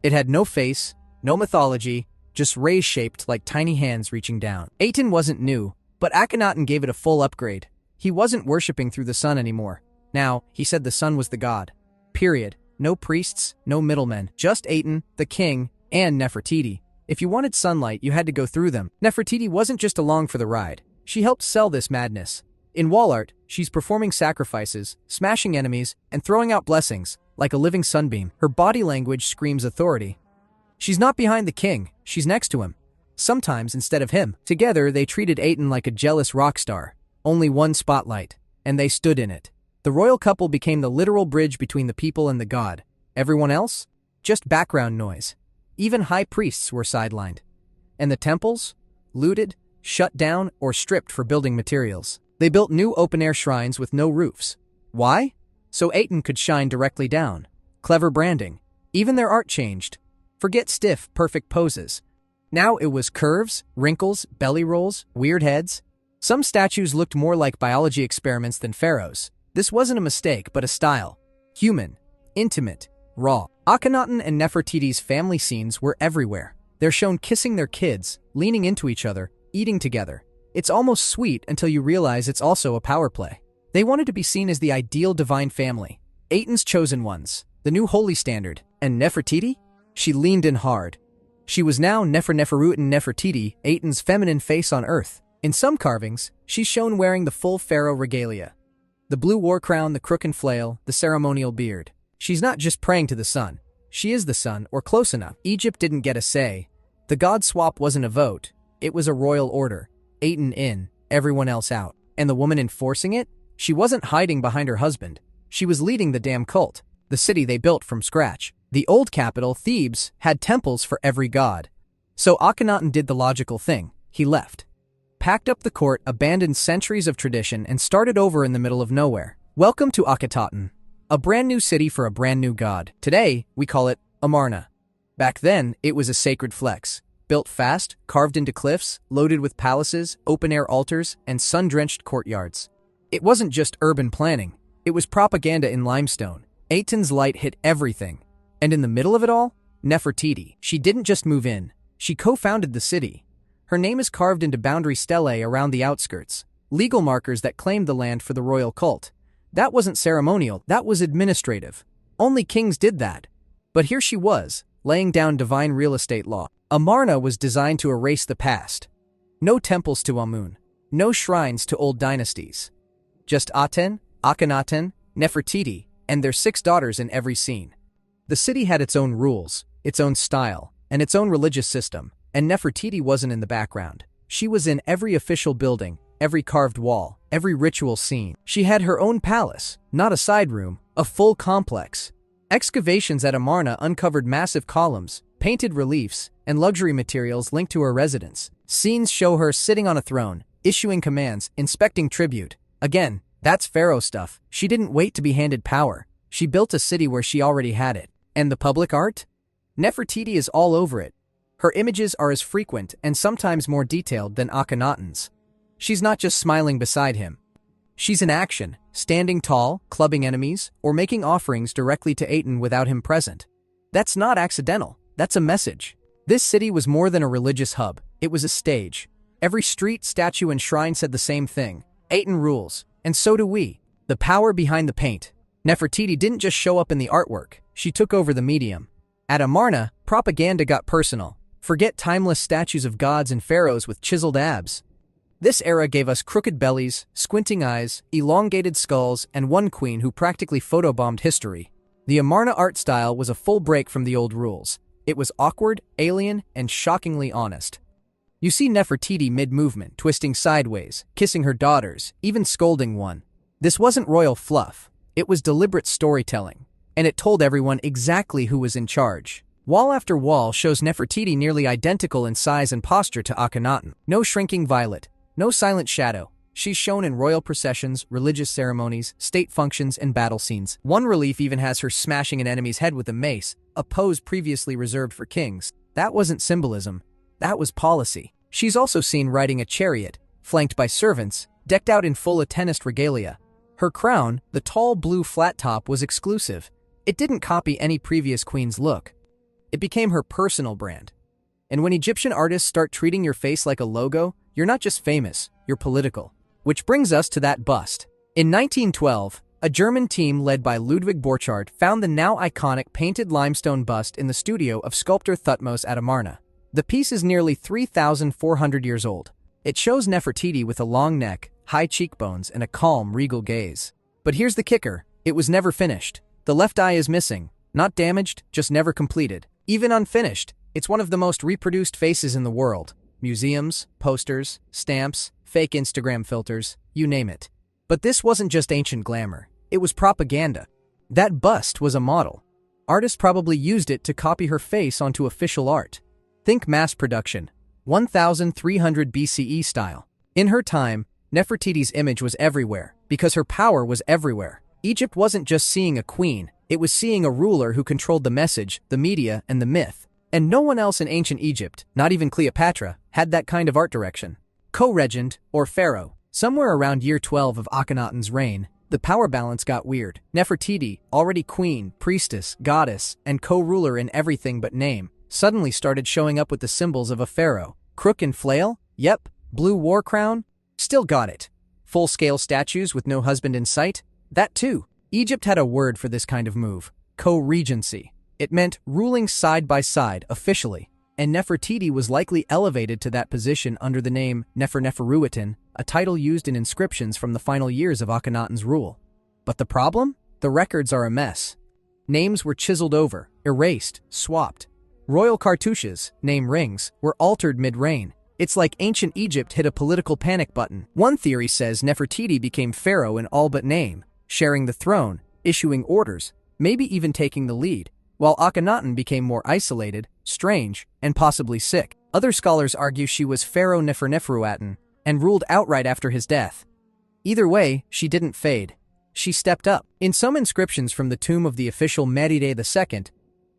It had no face, no mythology, just rays shaped like tiny hands reaching down. Aten wasn't new, but Akhenaten gave it a full upgrade. He wasn't worshipping through the sun anymore. Now, he said the sun was the god. Period. No priests, no middlemen, just Aten, the king, and Nefertiti. If you wanted sunlight, you had to go through them. Nefertiti wasn't just along for the ride. She helped sell this madness. In wall art, she's performing sacrifices, smashing enemies, and throwing out blessings, like a living sunbeam. Her body language screams authority. She's not behind the king, she's next to him. Sometimes instead of him. Together, they treated Aten like a jealous rock star. Only one spotlight, and they stood in it. The royal couple became the literal bridge between the people and the god. Everyone else? Just background noise. Even high priests were sidelined. And the temples? Looted, shut down, or stripped for building materials. They built new open-air shrines with no roofs. Why? So Aten could shine directly down. Clever branding. Even their art changed. Forget stiff, perfect poses. Now it was curves, wrinkles, belly rolls, weird heads. Some statues looked more like biology experiments than pharaohs. This wasn't a mistake, but a style. Human, intimate, raw. Akhenaten and Nefertiti's family scenes were everywhere. They're shown kissing their kids, leaning into each other, eating together. It's almost sweet until you realize it's also a power play. They wanted to be seen as the ideal divine family. Aten's chosen ones, the new holy standard. And Nefertiti? She leaned in hard. She was now Neferneferuaten Nefertiti, Aten's feminine face on earth. In some carvings, she's shown wearing the full pharaoh regalia. The blue war crown, the crook and flail, the ceremonial beard. She's not just praying to the sun. She is the sun, or close enough. Egypt didn't get a say. The god swap wasn't a vote. It was a royal order. Aten in, everyone else out. And the woman enforcing it? She wasn't hiding behind her husband. She was leading the damn cult, the city they built from scratch. The old capital, Thebes, had temples for every god. So Akhenaten did the logical thing. He left. Packed up the court, abandoned centuries of tradition, and started over in the middle of nowhere. Welcome to Akhenaten, a brand new city for a brand new god. Today, we call it Amarna. Back then, it was a sacred flex. Built fast, carved into cliffs, loaded with palaces, open-air altars, and sun-drenched courtyards. It wasn't just urban planning. It was propaganda in limestone. Aten's light hit everything. And in the middle of it all, Nefertiti. She didn't just move in. She co-founded the city. Her name is carved into boundary stelae around the outskirts, legal markers that claimed the land for the royal cult. That wasn't ceremonial, that was administrative. Only kings did that. But here she was, laying down divine real estate law. Amarna was designed to erase the past. No temples to Amun. No shrines to old dynasties. Just Aten, Akhenaten, Nefertiti, and their 6 daughters in every scene. The city had its own rules, its own style, and its own religious system, and Nefertiti wasn't in the background. She was in every official building, every carved wall, every ritual scene. She had her own palace, not a side room, a full complex. Excavations at Amarna uncovered massive columns, painted reliefs, and luxury materials linked to her residence. Scenes show her sitting on a throne, issuing commands, inspecting tribute. Again, that's pharaoh stuff. She didn't wait to be handed power. She built a city where she already had it. And the public art? Nefertiti is all over it. Her images are as frequent and sometimes more detailed than Akhenaten's. She's not just smiling beside him. She's in action, standing tall, clubbing enemies, or making offerings directly to Aten without him present. That's not accidental, that's a message. This city was more than a religious hub, it was a stage. Every street, statue, and shrine said the same thing. Aten rules, and so do we. The power behind the paint. Nefertiti didn't just show up in the artwork, she took over the medium. At Amarna, propaganda got personal. Forget timeless statues of gods and pharaohs with chiseled abs. This era gave us crooked bellies, squinting eyes, elongated skulls, and one queen who practically photobombed history. The Amarna art style was a full break from the old rules. It was awkward, alien, and shockingly honest. You see Nefertiti mid-movement, twisting sideways, kissing her daughters, even scolding one. This wasn't royal fluff. It was deliberate storytelling. And it told everyone exactly who was in charge. Wall after wall shows Nefertiti nearly identical in size and posture to Akhenaten. No shrinking violet, no silent shadow. She's shown in royal processions, religious ceremonies, state functions, and battle scenes. One relief even has her smashing an enemy's head with a mace, a pose previously reserved for kings. That wasn't symbolism. That was policy. She's also seen riding a chariot, flanked by servants, decked out in full Atenist regalia. Her crown, the tall blue flat top, was exclusive. It didn't copy any previous queen's look. It became her personal brand. And when Egyptian artists start treating your face like a logo, you're not just famous, you're political. Which brings us to that bust. In 1912, a German team led by Ludwig Borchardt found the now iconic painted limestone bust in the studio of sculptor Thutmose at Amarna. The piece is nearly 3,400 years old. It shows Nefertiti with a long neck, high cheekbones, and a calm, regal gaze. But here's the kicker, it was never finished. The left eye is missing, not damaged, just never completed. Even unfinished, it's one of the most reproduced faces in the world. Museums, posters, stamps, fake Instagram filters, you name it. But this wasn't just ancient glamour, it was propaganda. That bust was a model. Artists probably used it to copy her face onto official art. Think mass production, 1300 BCE style. In her time, Nefertiti's image was everywhere, because her power was everywhere. Egypt wasn't just seeing a queen, it was seeing a ruler who controlled the message, the media, and the myth. And no one else in ancient Egypt, not even Cleopatra, had that kind of art direction. Co-regent, or pharaoh. Somewhere around year 12 of Akhenaten's reign, the power balance got weird. Nefertiti, already queen, priestess, goddess, and co-ruler in everything but name, suddenly started showing up with the symbols of a pharaoh. Crook and flail? Yep. Blue war crown? Still got it. Full-scale statues with no husband in sight? That too. Egypt had a word for this kind of move. Co-regency. It meant ruling side by side, officially. And Nefertiti was likely elevated to that position under the name Neferuiten, a title used in inscriptions from the final years of Akhenaten's rule. But the problem? The records are a mess. Names were chiseled over, erased, swapped. Royal cartouches, name rings, were altered mid-reign. It's like ancient Egypt hit a political panic button. One theory says Nefertiti became pharaoh in all but name, sharing the throne, issuing orders, maybe even taking the lead, while Akhenaten became more isolated, strange, and possibly sick. Other scholars argue she was Pharaoh Neferuiten and ruled outright after his death. Either way, she didn't fade. She stepped up. In some inscriptions from the tomb of the official Medide II,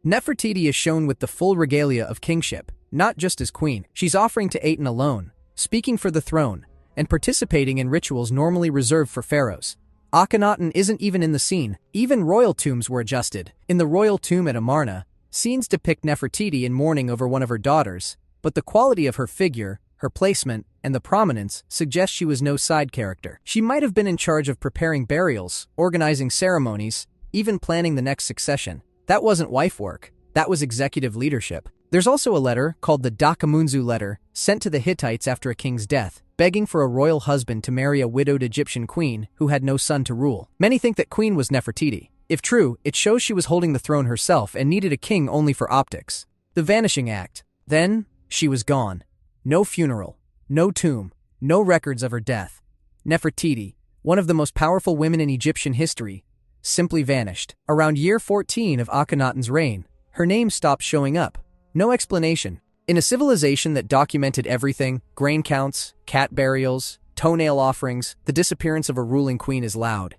Nefertiti is shown with the full regalia of kingship, not just as queen. She's offering to Aten alone, speaking for the throne, and participating in rituals normally reserved for pharaohs. Akhenaten isn't even in the scene. Even royal tombs were adjusted. In the royal tomb at Amarna, scenes depict Nefertiti in mourning over one of her daughters, but the quality of her figure, her placement, and the prominence suggest she was no side character. She might have been in charge of preparing burials, organizing ceremonies, even planning the next succession. That wasn't wife work. That was executive leadership. There's also a letter, called the Dakamunzu letter, sent to the Hittites after a king's death, begging for a royal husband to marry a widowed Egyptian queen who had no son to rule. Many think that queen was Nefertiti. If true, it shows she was holding the throne herself and needed a king only for optics. The vanishing act. Then, she was gone. No funeral, no tomb, no records of her death. Nefertiti, one of the most powerful women in Egyptian history, simply vanished. Around year 14 of Akhenaten's reign, her name stopped showing up. No explanation. In a civilization that documented everything, grain counts, cat burials, toenail offerings, the disappearance of a ruling queen is loud.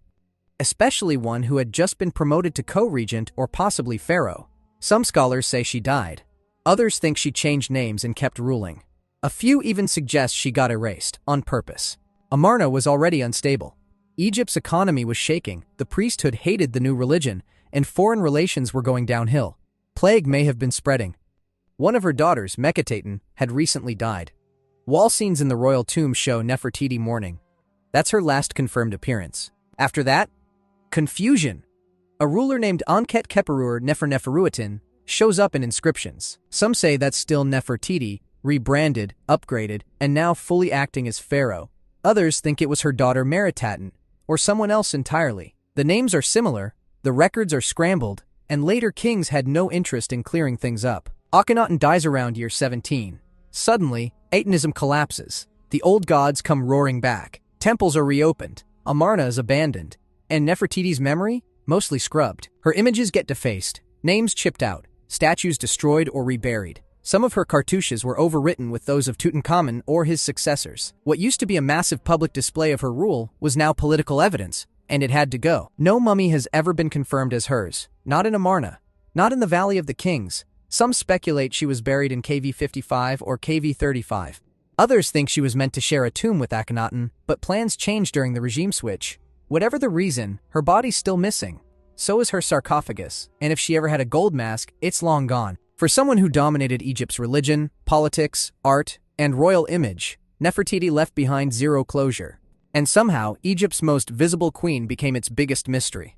especially one who had just been promoted to co-regent or possibly pharaoh. Some scholars say she died. Others think she changed names and kept ruling. A few even suggest she got erased, on purpose. Amarna was already unstable. Egypt's economy was shaking, the priesthood hated the new religion, and foreign relations were going downhill. Plague may have been spreading. One of her daughters, Meketaten, had recently died. Wall scenes in the royal tomb show Nefertiti mourning. That's her last confirmed appearance. After that, confusion. A ruler named Anket-Keperur Neferneferuatin shows up in inscriptions. Some say that's still Nefertiti, rebranded, upgraded, and now fully acting as pharaoh. Others think it was her daughter Meritaten, or someone else entirely. The names are similar, the records are scrambled, and later kings had no interest in clearing things up. Akhenaten dies around year 17. Suddenly, Atenism collapses. The old gods come roaring back. Temples are reopened. Amarna is abandoned. And Nefertiti's memory? Mostly scrubbed. Her images get defaced, names chipped out, statues destroyed or reburied. Some of her cartouches were overwritten with those of Tutankhamun or his successors. What used to be a massive public display of her rule was now political evidence, and it had to go. No mummy has ever been confirmed as hers. Not in Amarna. Not in the Valley of the Kings. Some speculate she was buried in KV 55 or KV 35. Others think she was meant to share a tomb with Akhenaten, but plans changed during the regime switch. Whatever the reason, her body's still missing. So is her sarcophagus, and if she ever had a gold mask, it's long gone. For someone who dominated Egypt's religion, politics, art, and royal image, Nefertiti left behind zero closure. And somehow, Egypt's most visible queen became its biggest mystery.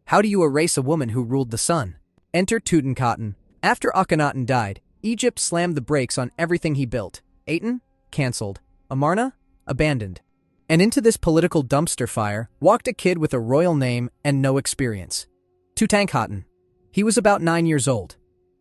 How do you erase a woman who ruled the sun? Enter Tutankhamun. After Akhenaten died, Egypt slammed the brakes on everything he built. Aten? Cancelled. Amarna? Abandoned. And into this political dumpster fire walked a kid with a royal name and no experience. Tutankhamun. He was about 9 years old.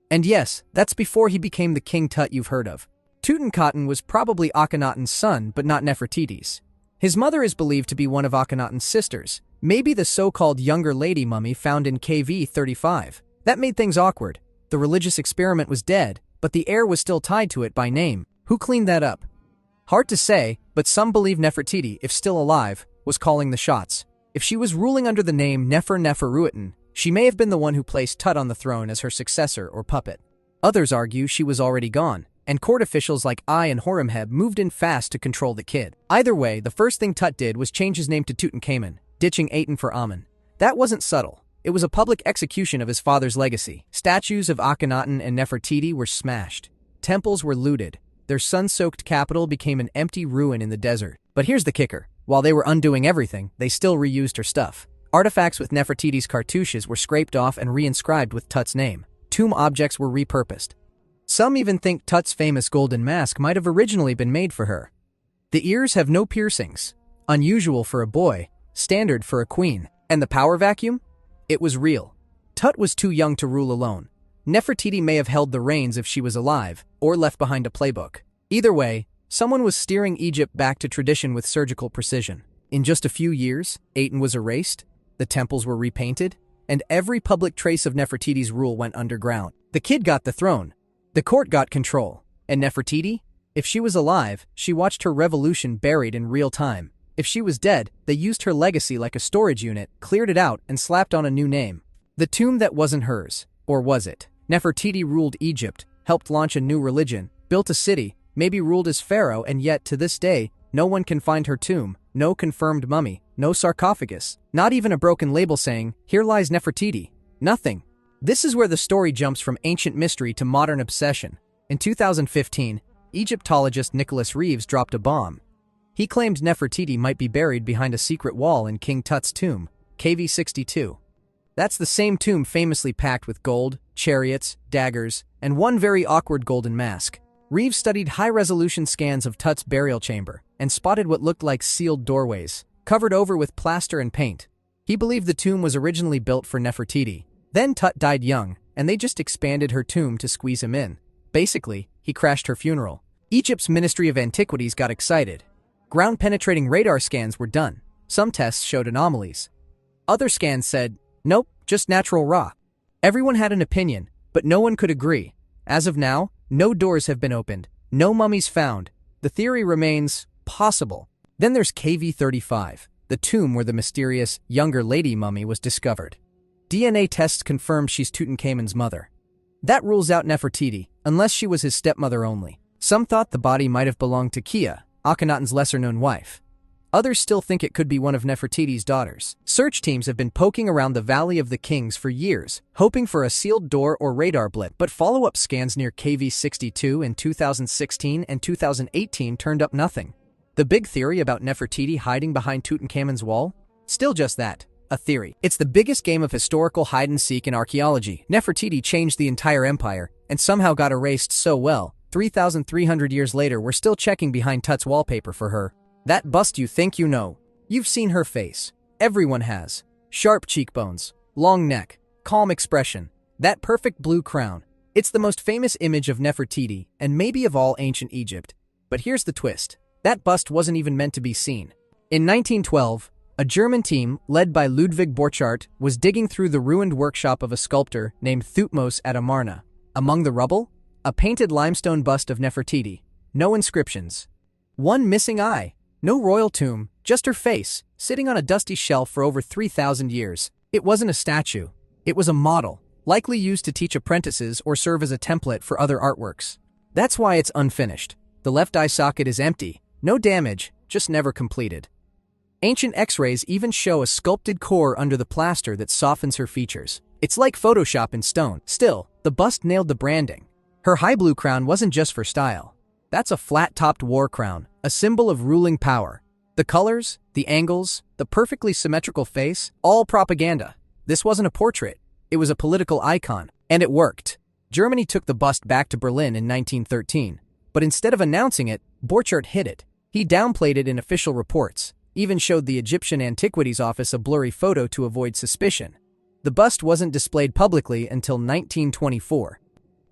And yes, that's before he became the King Tut you've heard of. Tutankhamun was probably Akhenaten's son, but not Nefertiti's. His mother is believed to be one of Akhenaten's sisters, maybe the so-called younger lady mummy found in KV 35. That made things awkward. The religious experiment was dead, but the heir was still tied to it by name. Who cleaned that up? Hard to say, but some believe Nefertiti, if still alive, was calling the shots. If she was ruling under the name Neferneferuatin, she may have been the one who placed Tut on the throne as her successor or puppet. Others argue she was already gone, and court officials like Ai and Horemheb moved in fast to control the kid. Either way, the first thing Tut did was change his name to Tutankhamun, ditching Aten for Amun. That wasn't subtle. It was a public execution of his father's legacy. Statues of Akhenaten and Nefertiti were smashed. Temples were looted. Their sun-soaked capital became an empty ruin in the desert. But here's the kicker. While they were undoing everything, they still reused her stuff. Artifacts with Nefertiti's cartouches were scraped off and reinscribed with Tut's name. Tomb objects were repurposed. Some even think Tut's famous golden mask might have originally been made for her. The ears have no piercings. Unusual for a boy, standard for a queen. And the power vacuum? It was real. Tut was too young to rule alone. Nefertiti may have held the reins if she was alive, or left behind a playbook. Either way, someone was steering Egypt back to tradition with surgical precision. In just a few years, Aten was erased, the temples were repainted, and every public trace of Nefertiti's rule went underground. The kid got the throne. The court got control. And Nefertiti? If she was alive, she watched her revolution buried in real time. If she was dead, they used her legacy like a storage unit, cleared it out, and slapped on a new name. The tomb that wasn't hers. Or was it? Nefertiti ruled Egypt, helped launch a new religion, built a city, maybe ruled as pharaoh, and yet, to this day, no one can find her tomb, no confirmed mummy, no sarcophagus, not even a broken label saying, "Here lies Nefertiti." Nothing. This is where the story jumps from ancient mystery to modern obsession. In 2015, Egyptologist Nicholas Reeves dropped a bomb. He claimed Nefertiti might be buried behind a secret wall in King Tut's tomb, KV 62. That's the same tomb famously packed with gold, chariots, daggers, and one very awkward golden mask. Reeves studied high-resolution scans of Tut's burial chamber and spotted what looked like sealed doorways, covered over with plaster and paint. He believed the tomb was originally built for Nefertiti. Then Tut died young, and they just expanded her tomb to squeeze him in. Basically, he crashed her funeral. Egypt's Ministry of Antiquities got excited. Ground-penetrating radar scans were done. Some tests showed anomalies. Other scans said, nope, just natural rock. Everyone had an opinion, but no one could agree. As of now, no doors have been opened, no mummies found. The theory remains possible. Then there's KV 35. the tomb where the mysterious, younger lady mummy was discovered. DNA tests confirmed she's Tutankhamun's mother. That rules out Nefertiti, unless she was his stepmother only. Some thought the body might have belonged to Kia, Akhenaten's lesser-known wife. Others still think it could be one of Nefertiti's daughters. Search teams have been poking around the Valley of the Kings for years, hoping for a sealed door or radar blip, but follow-up scans near KV-62 in 2016 and 2018 turned up nothing. The big theory about Nefertiti hiding behind Tutankhamun's wall? Still just that, a theory. It's the biggest game of historical hide-and-seek in archaeology. Nefertiti changed the entire empire, and somehow got erased so well, 3,300 years later we're still checking behind Tut's wallpaper for her. That bust you think you know. You've seen her face. Everyone has. Sharp cheekbones, long neck, calm expression, that perfect blue crown. It's the most famous image of Nefertiti, and maybe of all ancient Egypt. But here's the twist. That bust wasn't even meant to be seen. In 1912, a German team, led by Ludwig Borchardt, was digging through the ruined workshop of a sculptor named Thutmose at Amarna. Among the rubble, a painted limestone bust of Nefertiti. No inscriptions. One missing eye. No royal tomb, just her face, sitting on a dusty shelf for over 3,000 years. It wasn't a statue. It was a model, likely used to teach apprentices or serve as a template for other artworks. That's why it's unfinished. The left eye socket is empty. No damage, just never completed. Ancient X-rays even show a sculpted core under the plaster that softens her features. It's like Photoshop in stone. Still, the bust nailed the branding. Her high blue crown wasn't just for style. That's a flat-topped war crown, a symbol of ruling power. The colors, the angles, the perfectly symmetrical face, all propaganda. This wasn't a portrait. It was a political icon. And it worked. Germany took the bust back to Berlin in 1913. But instead of announcing it, Borchardt hid it. He downplayed it in official reports, even showed the Egyptian Antiquities Office a blurry photo to avoid suspicion. The bust wasn't displayed publicly until 1924.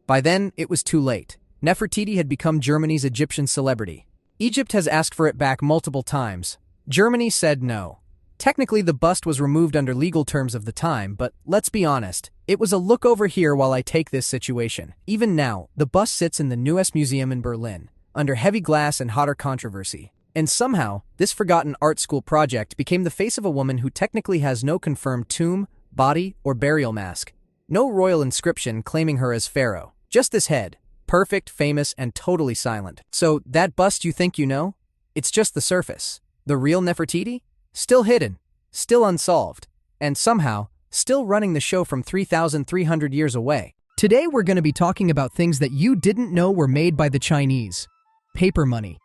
By then, it was too late. Nefertiti had become Germany's Egyptian celebrity. Egypt has asked for it back multiple times. Germany said no. Technically, the bust was removed under legal terms of the time, but let's be honest, it was a look over here while I take this situation. Even now, the bust sits in the Neues Museum in Berlin, under heavy glass and hotter controversy. And somehow, this forgotten art school project became the face of a woman who technically has no confirmed tomb, body, or burial mask. No royal inscription claiming her as pharaoh. Just this head. Perfect, famous, and totally silent. So, that bust you think you know? It's just the surface. The real Nefertiti? Still hidden, still unsolved, and somehow, still running the show from 3,300 years away. Today we're going to be talking about things that you didn't know were made by the Chinese. Paper money.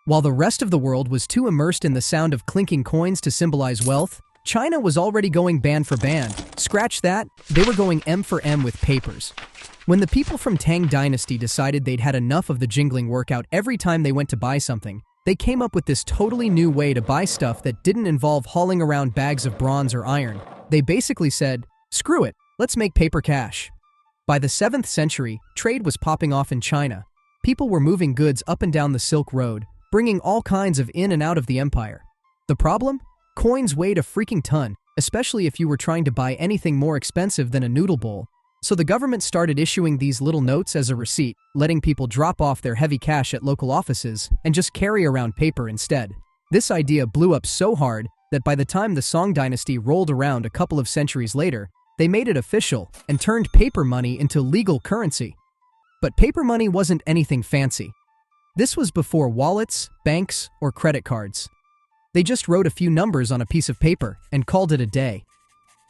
While the rest of the world was too immersed in the sound of clinking coins to symbolize wealth, China was already going band for band. Scratch that, they were going M for M with papers. When the people from Tang Dynasty decided they'd had enough of the jingling workout every time they went to buy something, they came up with this totally new way to buy stuff that didn't involve hauling around bags of bronze or iron. They basically said, screw it, let's make paper cash. By the 7th century, trade was popping off in China. People were moving goods up and down the Silk Road, bringing all kinds of in and out of the empire. The problem? Coins weighed a freaking ton, especially if you were trying to buy anything more expensive than a noodle bowl. So the government started issuing these little notes as a receipt, letting people drop off their heavy cash at local offices and just carry around paper instead. This idea blew up so hard that by the time the Song Dynasty rolled around a couple of centuries later, they made it official and turned paper money into legal currency. But paper money wasn't anything fancy. This was before wallets, banks, or credit cards. They just wrote a few numbers on a piece of paper and called it a day.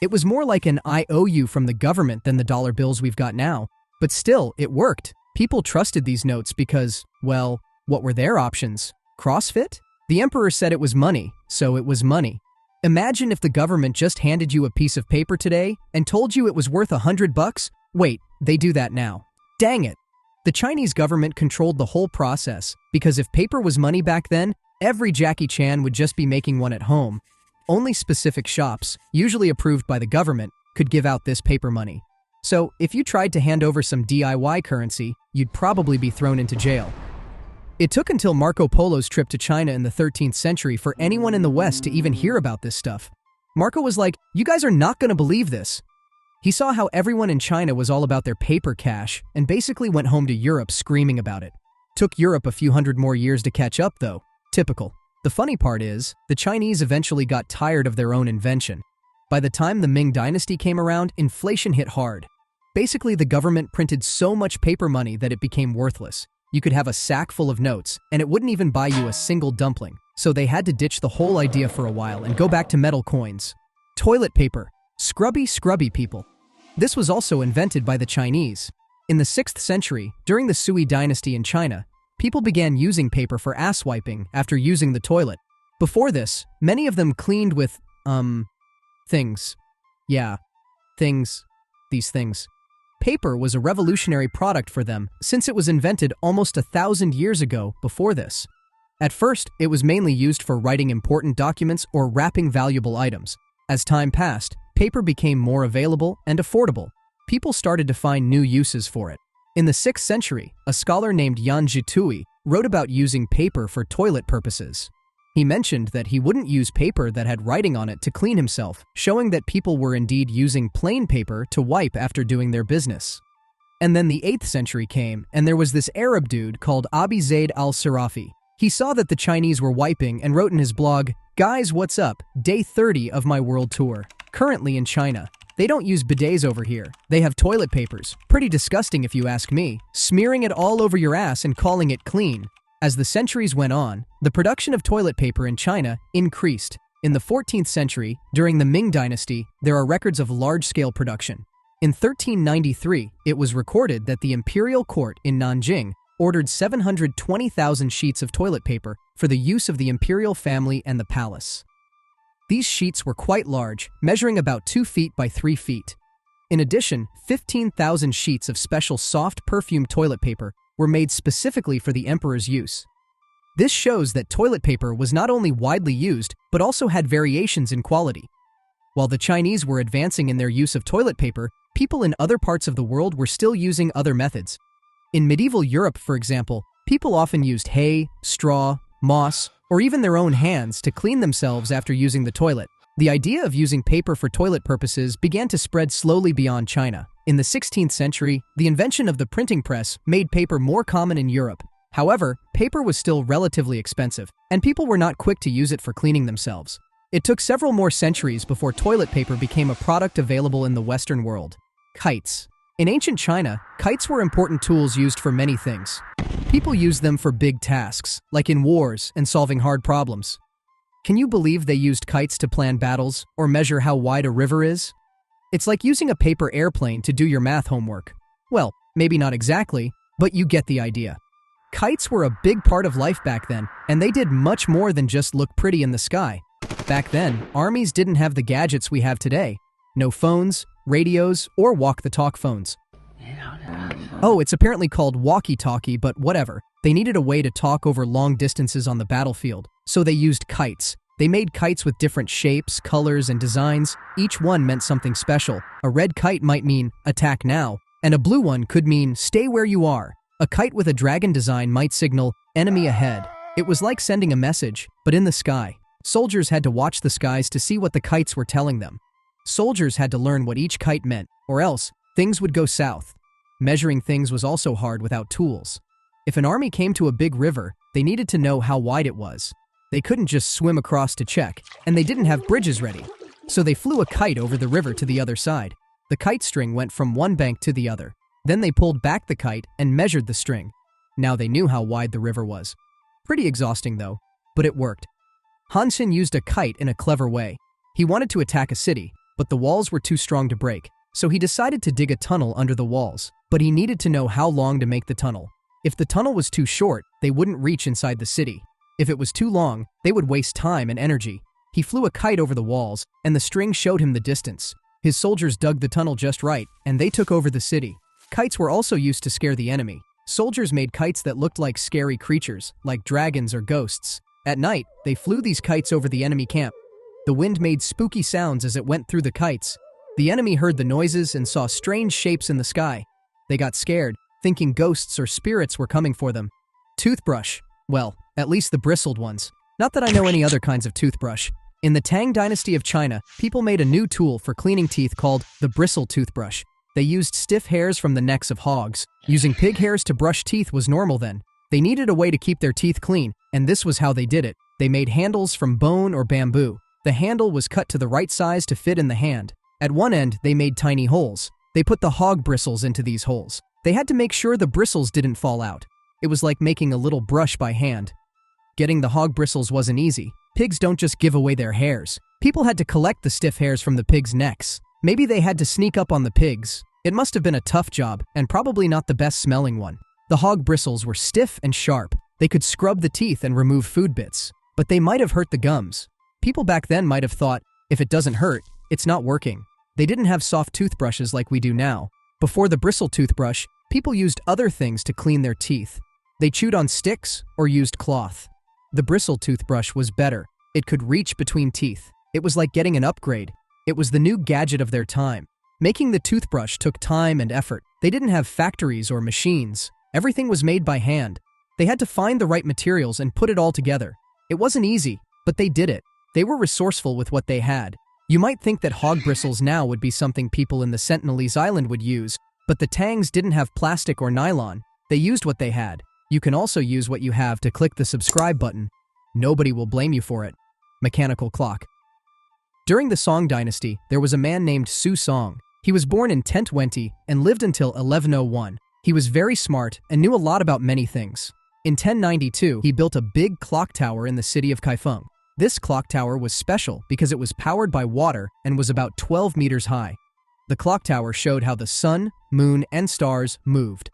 It was more like an IOU from the government than the dollar bills we've got now, but still, it worked. People trusted these notes because, well, what were their options? CrossFit? The emperor said it was money, so it was money. Imagine if the government just handed you a piece of paper today and told you it was worth $100. Wait, they do that now. Dang it. The Chinese government controlled the whole process because if paper was money back then, every Jackie Chan would just be making one at home. Only specific shops, usually approved by the government, could give out this paper money. So, if you tried to hand over some DIY currency, you'd probably be thrown into jail. It took until Marco Polo's trip to China in the 13th century for anyone in the West to even hear about this stuff. Marco was like, you guys are not going to believe this. He saw how everyone in China was all about their paper cash and basically went home to Europe screaming about it. Took Europe a few hundred more years to catch up, though. Typical. The funny part is, the Chinese eventually got tired of their own invention. By the time the Ming Dynasty came around, inflation hit hard. Basically, the government printed so much paper money that it became worthless. You could have a sack full of notes, and it wouldn't even buy you a single dumpling. So they had to ditch the whole idea for a while and go back to metal coins. Toilet paper. Scrubby people. This was also invented by the Chinese. In the 6th century, during the Sui dynasty in China, people began using paper for ass wiping after using the toilet. Before this, many of them cleaned with, things. Yeah, things. These things. Paper was a revolutionary product for them since it was invented almost 1,000 years ago before this. At first, it was mainly used for writing important documents or wrapping valuable items. As time passed, paper became more available and affordable. People started to find new uses for it. In the 6th century, a scholar named Yan Zhitui wrote about using paper for toilet purposes. He mentioned that he wouldn't use paper that had writing on it to clean himself, showing that people were indeed using plain paper to wipe after doing their business. And then the 8th century came, and there was this Arab dude called Abi Zaid al-Sirafi. He saw that the Chinese were wiping and wrote in his blog, "Guys, what's up? Day 30 of my world tour. Currently in China. They don't use bidets over here. They have toilet papers. Pretty disgusting if you ask me. Smearing it all over your ass and calling it clean." As the centuries went on, the production of toilet paper in China increased. In the 14th century, during the Ming Dynasty, there are records of large-scale production. In 1393, it was recorded that the imperial court in Nanjing ordered 720,000 sheets of toilet paper for the use of the imperial family and the palace. These sheets were quite large, measuring about 2 feet by 3 feet. In addition, 15,000 sheets of special soft perfumed toilet paper were made specifically for the emperor's use. This shows that toilet paper was not only widely used, but also had variations in quality. While the Chinese were advancing in their use of toilet paper, people in other parts of the world were still using other methods. In medieval Europe, for example, people often used hay, straw, moss, or even their own hands to clean themselves after using the toilet. The idea of using paper for toilet purposes began to spread slowly beyond China. In the 16th century, the invention of the printing press made paper more common in Europe. However, paper was still relatively expensive, and people were not quick to use it for cleaning themselves. It took several more centuries before toilet paper became a product available in the Western world. Kites. In ancient China, kites were important tools used for many things. People used them for big tasks, like in wars and solving hard problems. Can you believe they used kites to plan battles or measure how wide a river is? It's like using a paper airplane to do your math homework. Well, maybe not exactly, but you get the idea. Kites were a big part of life back then, and they did much more than just look pretty in the sky. Back then, armies didn't have the gadgets we have today. No phones, radios, or walk-the-talk phones. Oh, it's apparently called walkie-talkie, but whatever. They needed a way to talk over long distances on the battlefield, so they used kites. They made kites with different shapes, colors, and designs. Each one meant something special. A red kite might mean, "attack now," and a blue one could mean, "stay where you are." A kite with a dragon design might signal, "enemy ahead." It was like sending a message, but in the sky. Soldiers had to watch the skies to see what the kites were telling them. Soldiers had to learn what each kite meant, or else things would go south. Measuring things was also hard without tools. If an army came to a big river, they needed to know how wide it was. They couldn't just swim across to check, and they didn't have bridges ready. So they flew a kite over the river to the other side. The kite string went from one bank to the other. Then they pulled back the kite and measured the string. Now they knew how wide the river was. Pretty exhausting though, but it worked. Hansen used a kite in a clever way. He wanted to attack a city, but the walls were too strong to break, so he decided to dig a tunnel under the walls. But he needed to know how long to make the tunnel. If the tunnel was too short, they wouldn't reach inside the city. If it was too long, they would waste time and energy. He flew a kite over the walls, and the string showed him the distance. His soldiers dug the tunnel just right, and they took over the city. Kites were also used to scare the enemy. Soldiers made kites that looked like scary creatures, like dragons or ghosts. At night, they flew these kites over the enemy camp. The wind made spooky sounds as it went through the kites. The enemy heard the noises and saw strange shapes in the sky. They got scared, thinking ghosts or spirits were coming for them. Toothbrush. Well, at least the bristled ones. Not that I know any other kinds of toothbrush. In the Tang Dynasty of China, people made a new tool for cleaning teeth called the bristle toothbrush. They used stiff hairs from the necks of hogs. Using pig hairs to brush teeth was normal then. They needed a way to keep their teeth clean, and this was how they did it. They made handles from bone or bamboo. The handle was cut to the right size to fit in the hand. At one end, they made tiny holes. They put the hog bristles into these holes. They had to make sure the bristles didn't fall out. It was like making a little brush by hand. Getting the hog bristles wasn't easy. Pigs don't just give away their hairs. People had to collect the stiff hairs from the pigs' necks. Maybe they had to sneak up on the pigs. It must have been a tough job, and probably not the best smelling one. The hog bristles were stiff and sharp. They could scrub the teeth and remove food bits, but they might have hurt the gums. People back then might have thought, if it doesn't hurt, it's not working. They didn't have soft toothbrushes like we do now. Before the bristle toothbrush, people used other things to clean their teeth. They chewed on sticks or used cloth. The bristle toothbrush was better. It could reach between teeth. It was like getting an upgrade. It was the new gadget of their time. Making the toothbrush took time and effort. They didn't have factories or machines. Everything was made by hand. They had to find the right materials and put it all together. It wasn't easy, but they did it. They were resourceful with what they had. You might think that hog bristles now would be something people in the Sentinelese Island would use, but the Tangs didn't have plastic or nylon. They used what they had. You can also use what you have to click the subscribe button. Nobody will blame you for it. Mechanical clock. During the Song dynasty, there was a man named Su Song. He was born in 1020 and lived until 1101. He was very smart and knew a lot about many things. In 1092, he built a big clock tower in the city of Kaifeng. This clock tower was special because it was powered by water and was about 12 meters high. The clock tower showed how the sun, moon, and stars moved.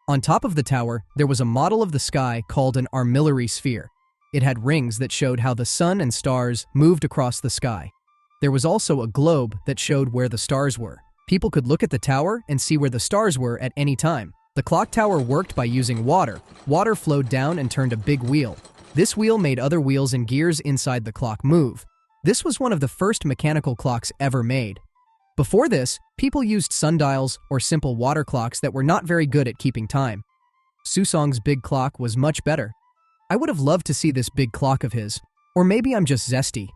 On top of the tower, there was a model of the sky called an armillary sphere. It had rings that showed how the sun and stars moved across the sky. There was also a globe that showed where the stars were. People could look at the tower and see where the stars were at any time. The clock tower worked by using water. Water flowed down and turned a big wheel. This wheel made other wheels and gears inside the clock move. This was one of the first mechanical clocks ever made. Before this, people used sundials or simple water clocks that were not very good at keeping time. Susong's big clock was much better. I would have loved to see this big clock of his, or maybe I'm just zesty.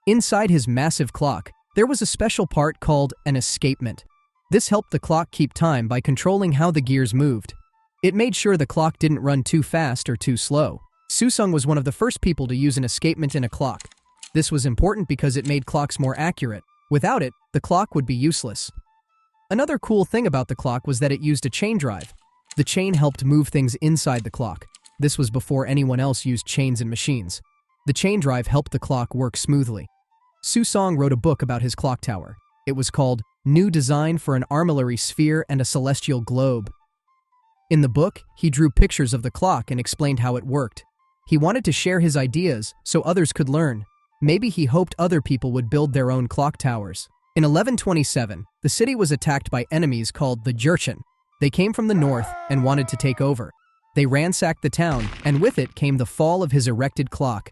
Inside his massive clock, there was a special part called an escapement. This helped the clock keep time by controlling how the gears moved. It made sure the clock didn't run too fast or too slow. Susong was one of the first people to use an escapement in a clock. This was important because it made clocks more accurate. Without it, the clock would be useless. Another cool thing about the clock was that it used a chain drive. The chain helped move things inside the clock. This was before anyone else used chains and machines. The chain drive helped the clock work smoothly. Susong wrote a book about his clock tower. It was called New Design for an Armillary Sphere and a Celestial Globe. In the book, he drew pictures of the clock and explained how it worked. He wanted to share his ideas so others could learn. Maybe he hoped other people would build their own clock towers. In 1127, the city was attacked by enemies called the Jurchen. They came from the north and wanted to take over. They ransacked the town, and with it came the fall of his erected clock.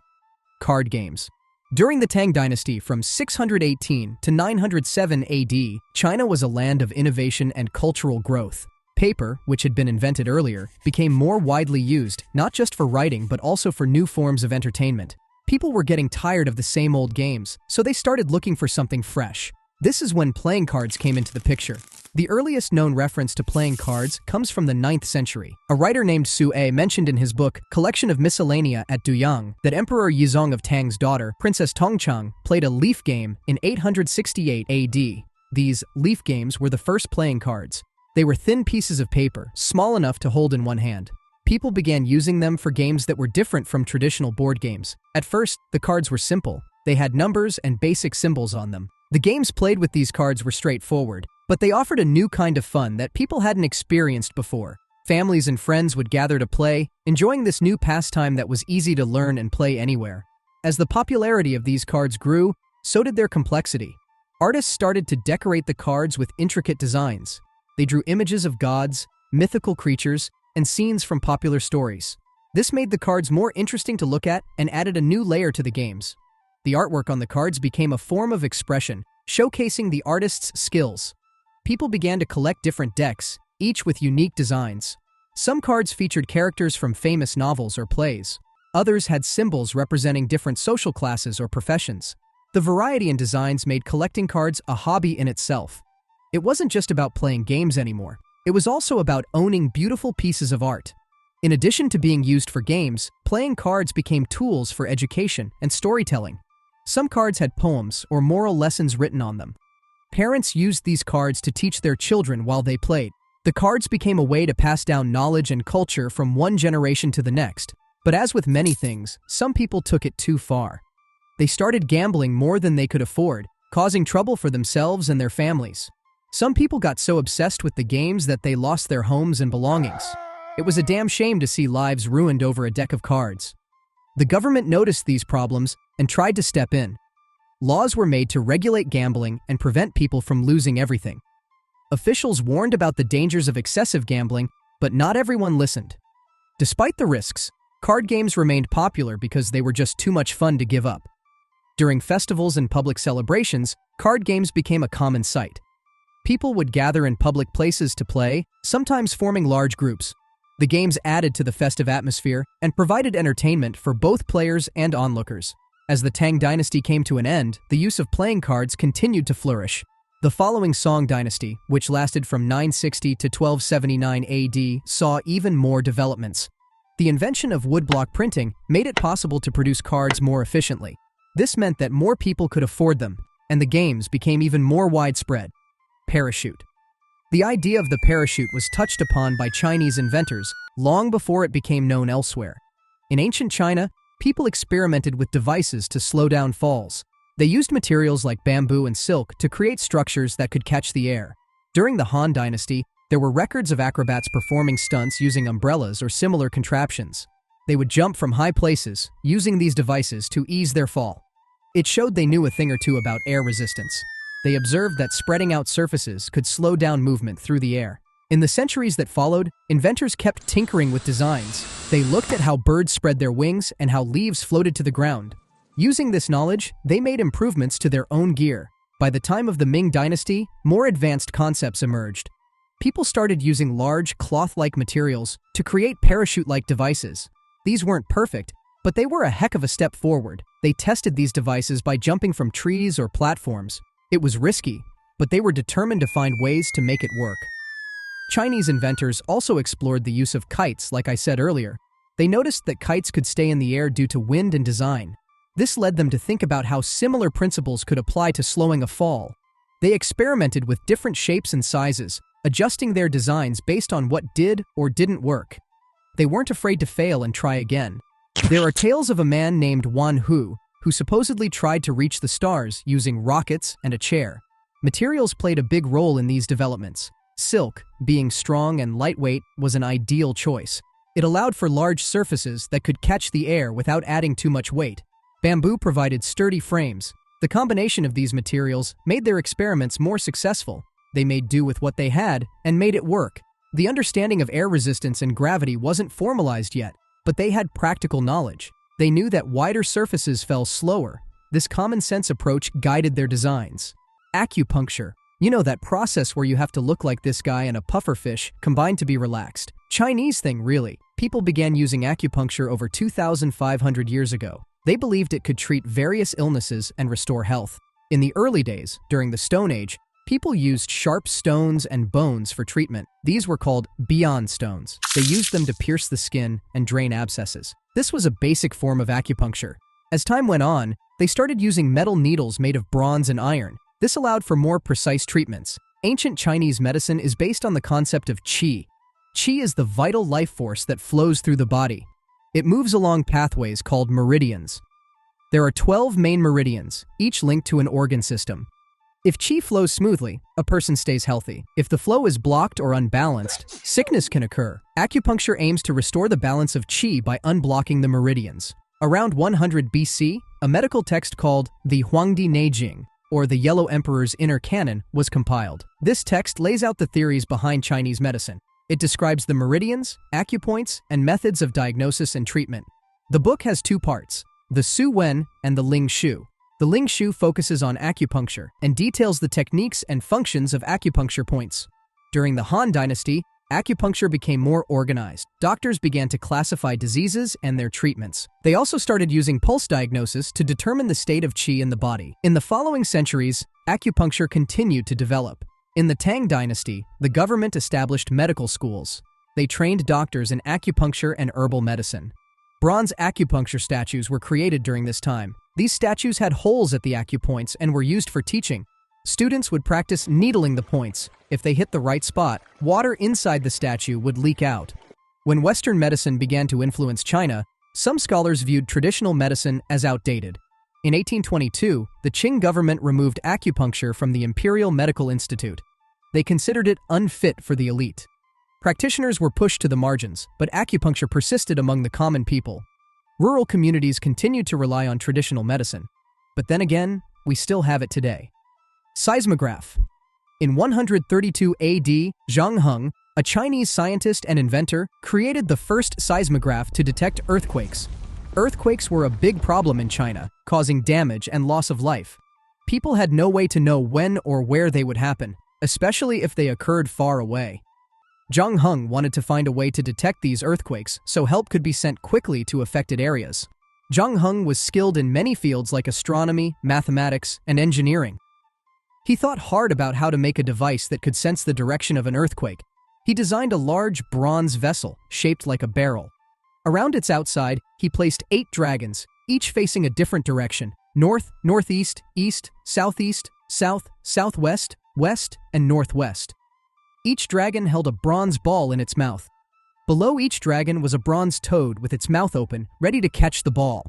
Card games. During the Tang dynasty from 618 to 907 AD, China was a land of innovation and cultural growth. Paper, which had been invented earlier, became more widely used, not just for writing but also for new forms of entertainment. People were getting tired of the same old games, so they started looking for something fresh. This is when playing cards came into the picture. The earliest known reference to playing cards comes from the 9th century. A writer named Su A mentioned in his book, Collection of Miscellanea at Duyang, that Emperor Yizong of Tang's daughter, Princess Tongchang, played a leaf game in 868 AD. These leaf games were the first playing cards. They were thin pieces of paper, small enough to hold in one hand. People began using them for games that were different from traditional board games. At first, the cards were simple. They had numbers and basic symbols on them. The games played with these cards were straightforward, but they offered a new kind of fun that people hadn't experienced before. Families and friends would gather to play, enjoying this new pastime that was easy to learn and play anywhere. As the popularity of these cards grew, so did their complexity. Artists started to decorate the cards with intricate designs. They drew images of gods, mythical creatures, and scenes from popular stories. This made the cards more interesting to look at and added a new layer to the games. The artwork on the cards became a form of expression, showcasing the artist's skills. People began to collect different decks, each with unique designs. Some cards featured characters from famous novels or plays. Others had symbols representing different social classes or professions. The variety in designs made collecting cards a hobby in itself. It wasn't just about playing games anymore. It was also about owning beautiful pieces of art. In addition to being used for games, playing cards became tools for education and storytelling. Some cards had poems or moral lessons written on them. Parents used these cards to teach their children while they played. The cards became a way to pass down knowledge and culture from one generation to the next. But as with many things, some people took it too far. They started gambling more than they could afford, causing trouble for themselves and their families. Some people got so obsessed with the games that they lost their homes and belongings. It was a damn shame to see lives ruined over a deck of cards. The government noticed these problems and tried to step in. Laws were made to regulate gambling and prevent people from losing everything. Officials warned about the dangers of excessive gambling, but not everyone listened. Despite the risks, card games remained popular because they were just too much fun to give up. During festivals and public celebrations, card games became a common sight. People would gather in public places to play, sometimes forming large groups. The games added to the festive atmosphere and provided entertainment for both players and onlookers. As the Tang dynasty came to an end, the use of playing cards continued to flourish. The following Song dynasty, which lasted from 960 to 1279 AD, saw even more developments. The invention of woodblock printing made it possible to produce cards more efficiently. This meant that more people could afford them, and the games became even more widespread. Parachute. The idea of the parachute was touched upon by Chinese inventors long before it became known elsewhere. In ancient China, people experimented with devices to slow down falls. They used materials like bamboo and silk to create structures that could catch the air. During the Han Dynasty, there were records of acrobats performing stunts using umbrellas or similar contraptions. They would jump from high places, using these devices to ease their fall. It showed they knew a thing or two about air resistance. They observed that spreading out surfaces could slow down movement through the air. In the centuries that followed, inventors kept tinkering with designs. They looked at how birds spread their wings and how leaves floated to the ground. Using this knowledge, they made improvements to their own gear. By the time of the Ming Dynasty, more advanced concepts emerged. People started using large, cloth-like materials to create parachute-like devices. These weren't perfect, but they were a heck of a step forward. They tested these devices by jumping from trees or platforms. It was risky, but they were determined to find ways to make it work. Chinese inventors also explored the use of kites, like I said earlier. They noticed that kites could stay in the air due to wind and design. This led them to think about how similar principles could apply to slowing a fall. They experimented with different shapes and sizes, adjusting their designs based on what did or didn't work. They weren't afraid to fail and try again. There are tales of a man named Wan Hu, who supposedly tried to reach the stars using rockets and a chair. Materials played a big role in these developments. Silk, being strong and lightweight, was an ideal choice. It allowed for large surfaces that could catch the air without adding too much weight. Bamboo provided sturdy frames. The combination of these materials made their experiments more successful. They made do with what they had and made it work. The understanding of air resistance and gravity wasn't formalized yet, but they had practical knowledge. They knew that wider surfaces fell slower. This common-sense approach guided their designs. Acupuncture. You know, that process where you have to look like this guy and a pufferfish combined to be relaxed. Chinese thing, really. People began using acupuncture over 2,500 years ago. They believed it could treat various illnesses and restore health. In the early days, during the Stone Age, people used sharp stones and bones for treatment. These were called beyond stones. They used them to pierce the skin and drain abscesses. This was a basic form of acupuncture. As time went on, they started using metal needles made of bronze and iron. This allowed for more precise treatments. Ancient Chinese medicine is based on the concept of qi. Qi is the vital life force that flows through the body. It moves along pathways called meridians. There are 12 main meridians, each linked to an organ system. If qi flows smoothly, a person stays healthy. If the flow is blocked or unbalanced, sickness can occur. Acupuncture aims to restore the balance of qi by unblocking the meridians. Around 100 BC, a medical text called the Huangdi Neijing, or the Yellow Emperor's Inner Canon, was compiled. This text lays out the theories behind Chinese medicine. It describes the meridians, acupoints, and methods of diagnosis and treatment. The book has two parts, the Su Wen and the Ling Shu. The Ling Shu focuses on acupuncture and details the techniques and functions of acupuncture points. During the Han Dynasty, acupuncture became more organized. Doctors began to classify diseases and their treatments. They also started using pulse diagnosis to determine the state of qi in the body. In the following centuries, acupuncture continued to develop. In the Tang Dynasty, the government established medical schools. They trained doctors in acupuncture and herbal medicine. Bronze acupuncture statues were created during this time. These statues had holes at the acupoints and were used for teaching. Students would practice needling the points. If they hit the right spot, water inside the statue would leak out. When Western medicine began to influence China, some scholars viewed traditional medicine as outdated. In 1822, the Qing government removed acupuncture from the Imperial Medical Institute. They considered it unfit for the elite. Practitioners were pushed to the margins, but acupuncture persisted among the common people. Rural communities continued to rely on traditional medicine. But then again, we still have it today. Seismograph. In 132 AD, Zhang Heng, a Chinese scientist and inventor, created the first seismograph to detect earthquakes. Earthquakes were a big problem in China, causing damage and loss of life. People had no way to know when or where they would happen, especially if they occurred far away. Zhang Heng wanted to find a way to detect these earthquakes so help could be sent quickly to affected areas. Zhang Heng was skilled in many fields like astronomy, mathematics, and engineering. He thought hard about how to make a device that could sense the direction of an earthquake. He designed a large bronze vessel shaped like a barrel. Around its outside, he placed 8 dragons, each facing a different direction: north, northeast, east, southeast, south, southwest, west, and northwest. Each dragon held a bronze ball in its mouth. Below each dragon was a bronze toad with its mouth open, ready to catch the ball.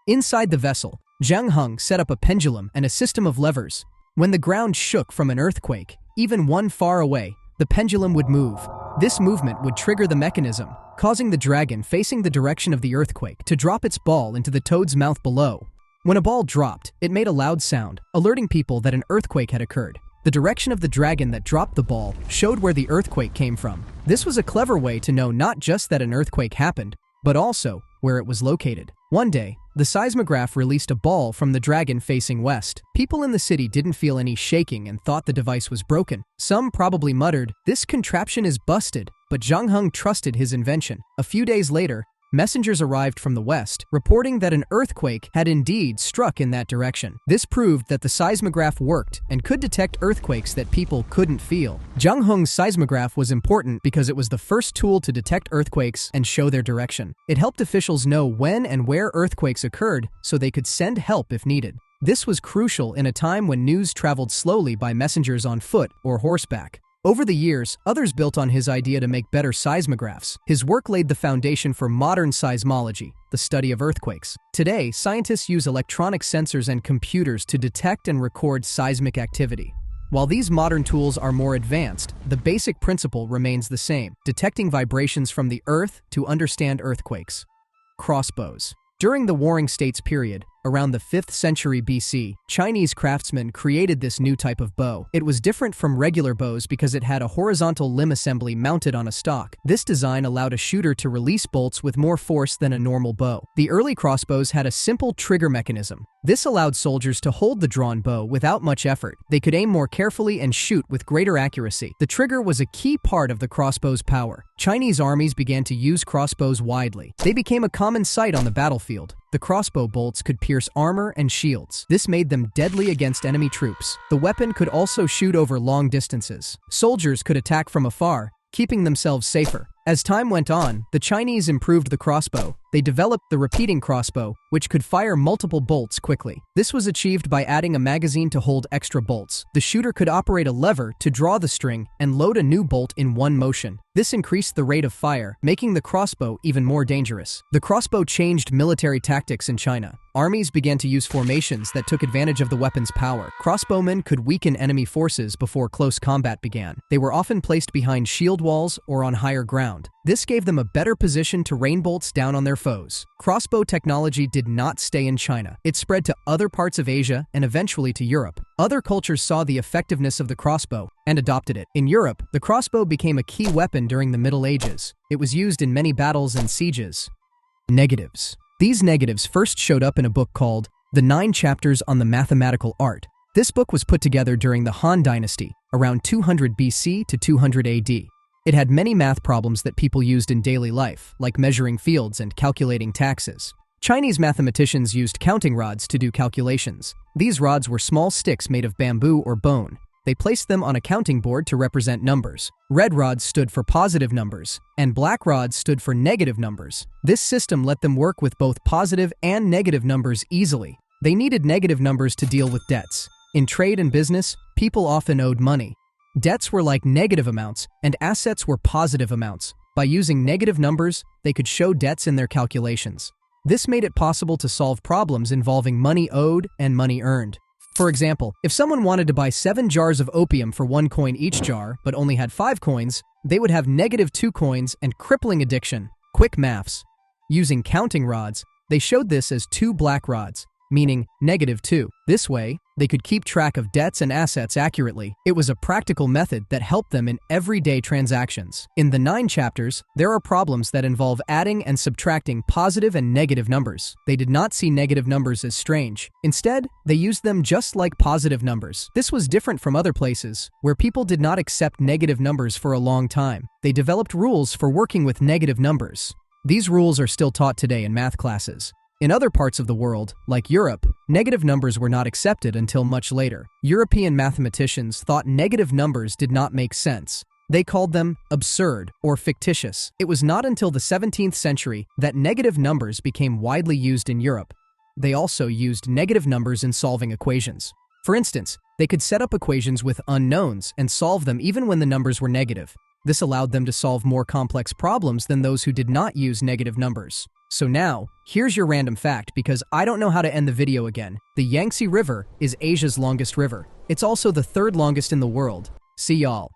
Inside the vessel, Zhang Heng set up a pendulum and a system of levers. When the ground shook from an earthquake, even one far away, the pendulum would move. This movement would trigger the mechanism, causing the dragon facing the direction of the earthquake to drop its ball into the toad's mouth below. When a ball dropped, it made a loud sound, alerting people that an earthquake had occurred. The direction of the dragon that dropped the ball showed where the earthquake came from. This was a clever way to know not just that an earthquake happened, but also where it was located. One day, the seismograph released a ball from the dragon facing west. People in the city didn't feel any shaking and thought the device was broken. Some probably muttered, "This contraption is busted," but Zhang Heng trusted his invention. A few days later, messengers arrived from the west, reporting that an earthquake had indeed struck in that direction. This proved that the seismograph worked and could detect earthquakes that people couldn't feel. Zhang Heng's seismograph was important because it was the first tool to detect earthquakes and show their direction. It helped officials know when and where earthquakes occurred so they could send help if needed. This was crucial in a time when news traveled slowly by messengers on foot or horseback. Over the years, others built on his idea to make better seismographs. His work laid the foundation for modern seismology, the study of earthquakes. Today, scientists use electronic sensors and computers to detect and record seismic activity. While these modern tools are more advanced, the basic principle remains the same: detecting vibrations from the earth to understand earthquakes. Crossbows. During the Warring States period, around the 5th century BC, Chinese craftsmen created this new type of bow. It was different from regular bows because it had a horizontal limb assembly mounted on a stock. This design allowed a shooter to release bolts with more force than a normal bow. The early crossbows had a simple trigger mechanism. This allowed soldiers to hold the drawn bow without much effort. They could aim more carefully and shoot with greater accuracy. The trigger was a key part of the crossbow's power. Chinese armies began to use crossbows widely. They became a common sight on the battlefield. The crossbow bolts could pierce armor and shields. This made them deadly against enemy troops. The weapon could also shoot over long distances. Soldiers could attack from afar, keeping themselves safer. As time went on, the Chinese improved the crossbow. They developed the repeating crossbow, which could fire multiple bolts quickly. This was achieved by adding a magazine to hold extra bolts. The shooter could operate a lever to draw the string and load a new bolt in one motion. This increased the rate of fire, making the crossbow even more dangerous. The crossbow changed military tactics in China. Armies began to use formations that took advantage of the weapon's power. Crossbowmen could weaken enemy forces before close combat began. They were often placed behind shield walls or on higher ground. This gave them a better position to rain bolts down on their foes. Crossbow technology did not stay in China. It spread to other parts of Asia and eventually to Europe. Other cultures saw the effectiveness of the crossbow and adopted it. In Europe, the crossbow became a key weapon during the Middle Ages. It was used in many battles and sieges. Negatives. These negatives first showed up in a book called The 9 Chapters on the Mathematical Art. This book was put together during the Han Dynasty, around 200 BC to 200 AD. It had many math problems that people used in daily life, like measuring fields and calculating taxes. Chinese mathematicians used counting rods to do calculations. These rods were small sticks made of bamboo or bone. They placed them on a counting board to represent numbers. Red rods stood for positive numbers, and black rods stood for negative numbers. This system let them work with both positive and negative numbers easily. They needed negative numbers to deal with debts. In trade and business, people often owed money. Debts were like negative amounts, and assets were positive amounts. By using negative numbers, they could show debts in their calculations. This made it possible to solve problems involving money owed and money earned. For example, if someone wanted to buy 7 jars of opium for 1 coin each jar, but only had 5 coins, they would have -2 coins and crippling addiction. Quick maths. Using counting rods, they showed this as 2 black rods, meaning -2. This way, they could keep track of debts and assets accurately. It was a practical method that helped them in everyday transactions. In the 9 chapters, there are problems that involve adding and subtracting positive and negative numbers. They did not see negative numbers as strange. Instead, they used them just like positive numbers. This was different from other places, where people did not accept negative numbers for a long time. They developed rules for working with negative numbers. These rules are still taught today in math classes. In other parts of the world, like Europe, negative numbers were not accepted until much later. European mathematicians thought negative numbers did not make sense. They called them absurd or fictitious. It was not until the 17th century that negative numbers became widely used in Europe. They also used negative numbers in solving equations. For instance, they could set up equations with unknowns and solve them even when the numbers were negative. This allowed them to solve more complex problems than those who did not use negative numbers. So now, here's your random fact because I don't know how to end the video again. The Yangtze River is Asia's longest river. It's also the 3rd longest in the world. See y'all.